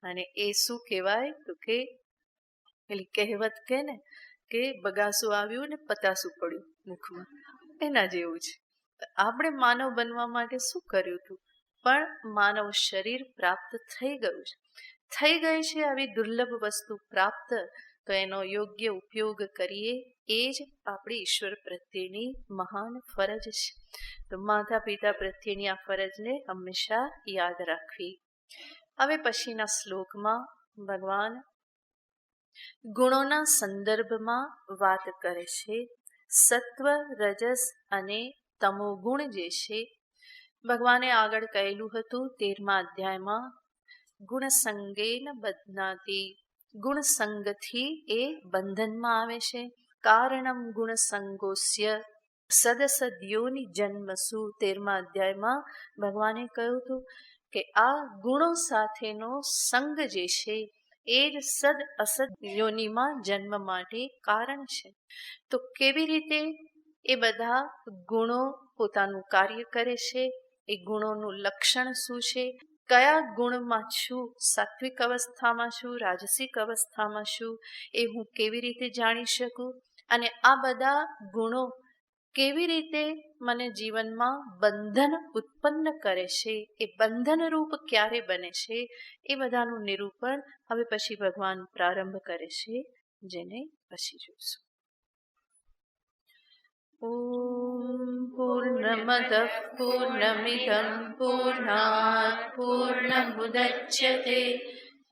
અને એ શું કહેવાય તો કે પેલી કહેવત કે ને કે બગાસું આવ્યું ને પતાસું પડ્યું મુખમાં, એના જેવું છે. આપણે માનવ બનવા માટે શું કર્યું હતું? પણ માનવ શરીર પ્રાપ્ત થઈ ગયું છે, થઈ ગઈ છે આવી દુર્લભ વસ્તુ પ્રાપ્ત, તો એનો યોગ્ય ઉપયોગ કરીએ એ જ આપણી ઈશ્વર પ્રત્યેની મહાન ફરજ છે. તો માતા પિતા પ્રત્યેની આ ફરજને હંમેશા યાદ રાખવી. હવે પછીના શ્લોકમાં ભગવાન ગુણોના સંદર્ભમાં વાત કરે છે સત્વ, રજસ અને તમો ગુણ જે છે, ભગવાને આગળ કહેલું હતું 13મા અધ્યાયમાં, ગુણ સંગેન બધનાતી, ગુણ સંગથી એ બંધનમાં આવે છે. કારણમ ગુણ સંગોસ્ય સદસદ્યોની જન્મસુ, 13મા અધ્યાયમાં ભગવાને કહ્યું હતું કે આ ગુણો સાથેનો સંગ જે છે એ જ સદ અસદ યોનિમાં જન્મ માટે કારણ છે. તો કેવી રીતે એ બધા ગુણો પોતાનું કાર્ય કરે છે, એ ગુણોનું લક્ષણ શું છે, કયા ગુણમાં છું, સાત્વિક અવસ્થામાં છું, રાજસિક અવસ્થામાં છું, એ હું કેવી રીતે જાણી શકું, અને આ બધા ગુણો કેવી રીતે મને જીવનમાં બંધન ઉત્પન્ન કરે છે, એ બંધનરૂપ ક્યારે બને છે, એ બધાનું નિરૂપણ હવે પછી ભગવાન પ્રારંભ કરે છે, જેને પછી જોઈશું. ઓમ પૂર્ણમદ પૂર્ણમિદં પૂર્ણાત પૂર્ણમુદચ્યતે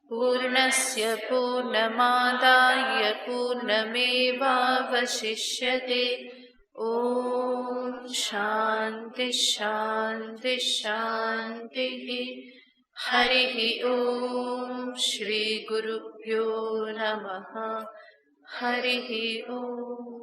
પૂર્ણસ્ય પૂર્ણમાદાય પૂર્ણમેવાવશિષ્યતે. ઓમ શાંતિ શાંતિ શાંતિ. હરિ ઓમ શ્રી ગુરુભ્યો નમઃ. હરિ ઓમ.